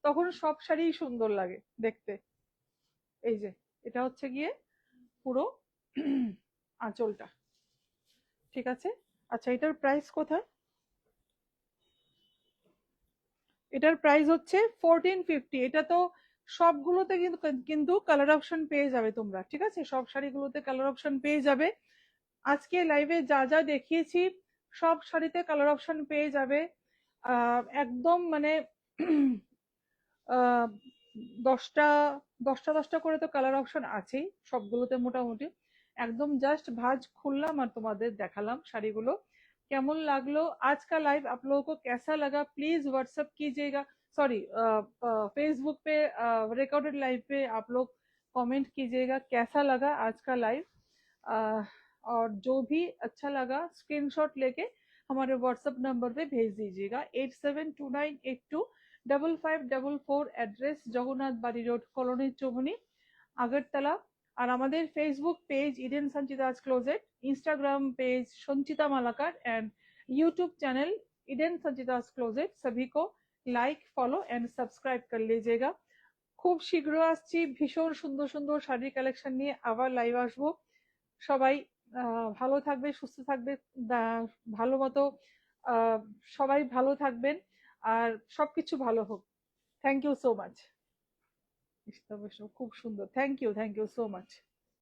তখন সব শাড়ি সুন্দর লাগে দেখতে। এই যে এটা হচ্ছে গিয়ে পুরো আঁচলটা, ঠিক আছে। আচ্ছা এটার প্রাইস কোথায়? এটার প্রাইস হচ্ছে 1450। এটা তো সবগুলোতে কিন্তু কিন্তু কালার অপশন পেয়ে যাবে তোমরা, ঠিক আছে, সব শাড়িগুলোতে কালার অপশন পেয়ে যাবে। আজকে লাইভে যা যা দেখিয়েছি সব শাড়িতে কালার অপশন পেয়ে যাবে। একদম মানে আহ, দশটা দশটা দশটা করে তো কালার অপশন আছেই সবগুলোতে মোটামুটি। একদম জাস্ট ভাঁজ खुललाम और তোমাদের দেখালাম শাড়িগুলো। কেমন লাগলো आज का लाइव, आप लोगों को कैसा लगा प्लीज व्हाट्सएप कीजिएगा। सॉरी, फेसबुक पे रिकॉर्डेड लाइव पे आप लोग कमेंट कीजिएगा कैसा लगा आज का लाइव। और जो भी अच्छा लगा स्क्रीनशॉट लेके हमारे व्हाट्सएप नंबर पे भेज दीजिएगा 8729825544। Address Jagannath Bari road, colony Chowmuhani, Agartala. আর আমাদের Facebook page Eden Sanchita's Closet, Instagram page Sanchita Malakar and YouTube channel Eden Sanchita's Closet, सभी को लाइक फॉलो एंड सब्सक्राइब कर लीजिएगा। খুব শীঘ্র আসছি ভীষণ সুন্দর সুন্দর শাড়ির কালেকশন নিয়ে, আবার লাইভ আসবো। সবাই ভালো থাকবে, সুস্থ থাকবে, ভালো মতো আহ, সবাই ভালো থাকবেন, আর সবকিছু ভালো হোক। Thank you so much. খুব সুন্দর, থ্যাংক ইউ সো মাচ।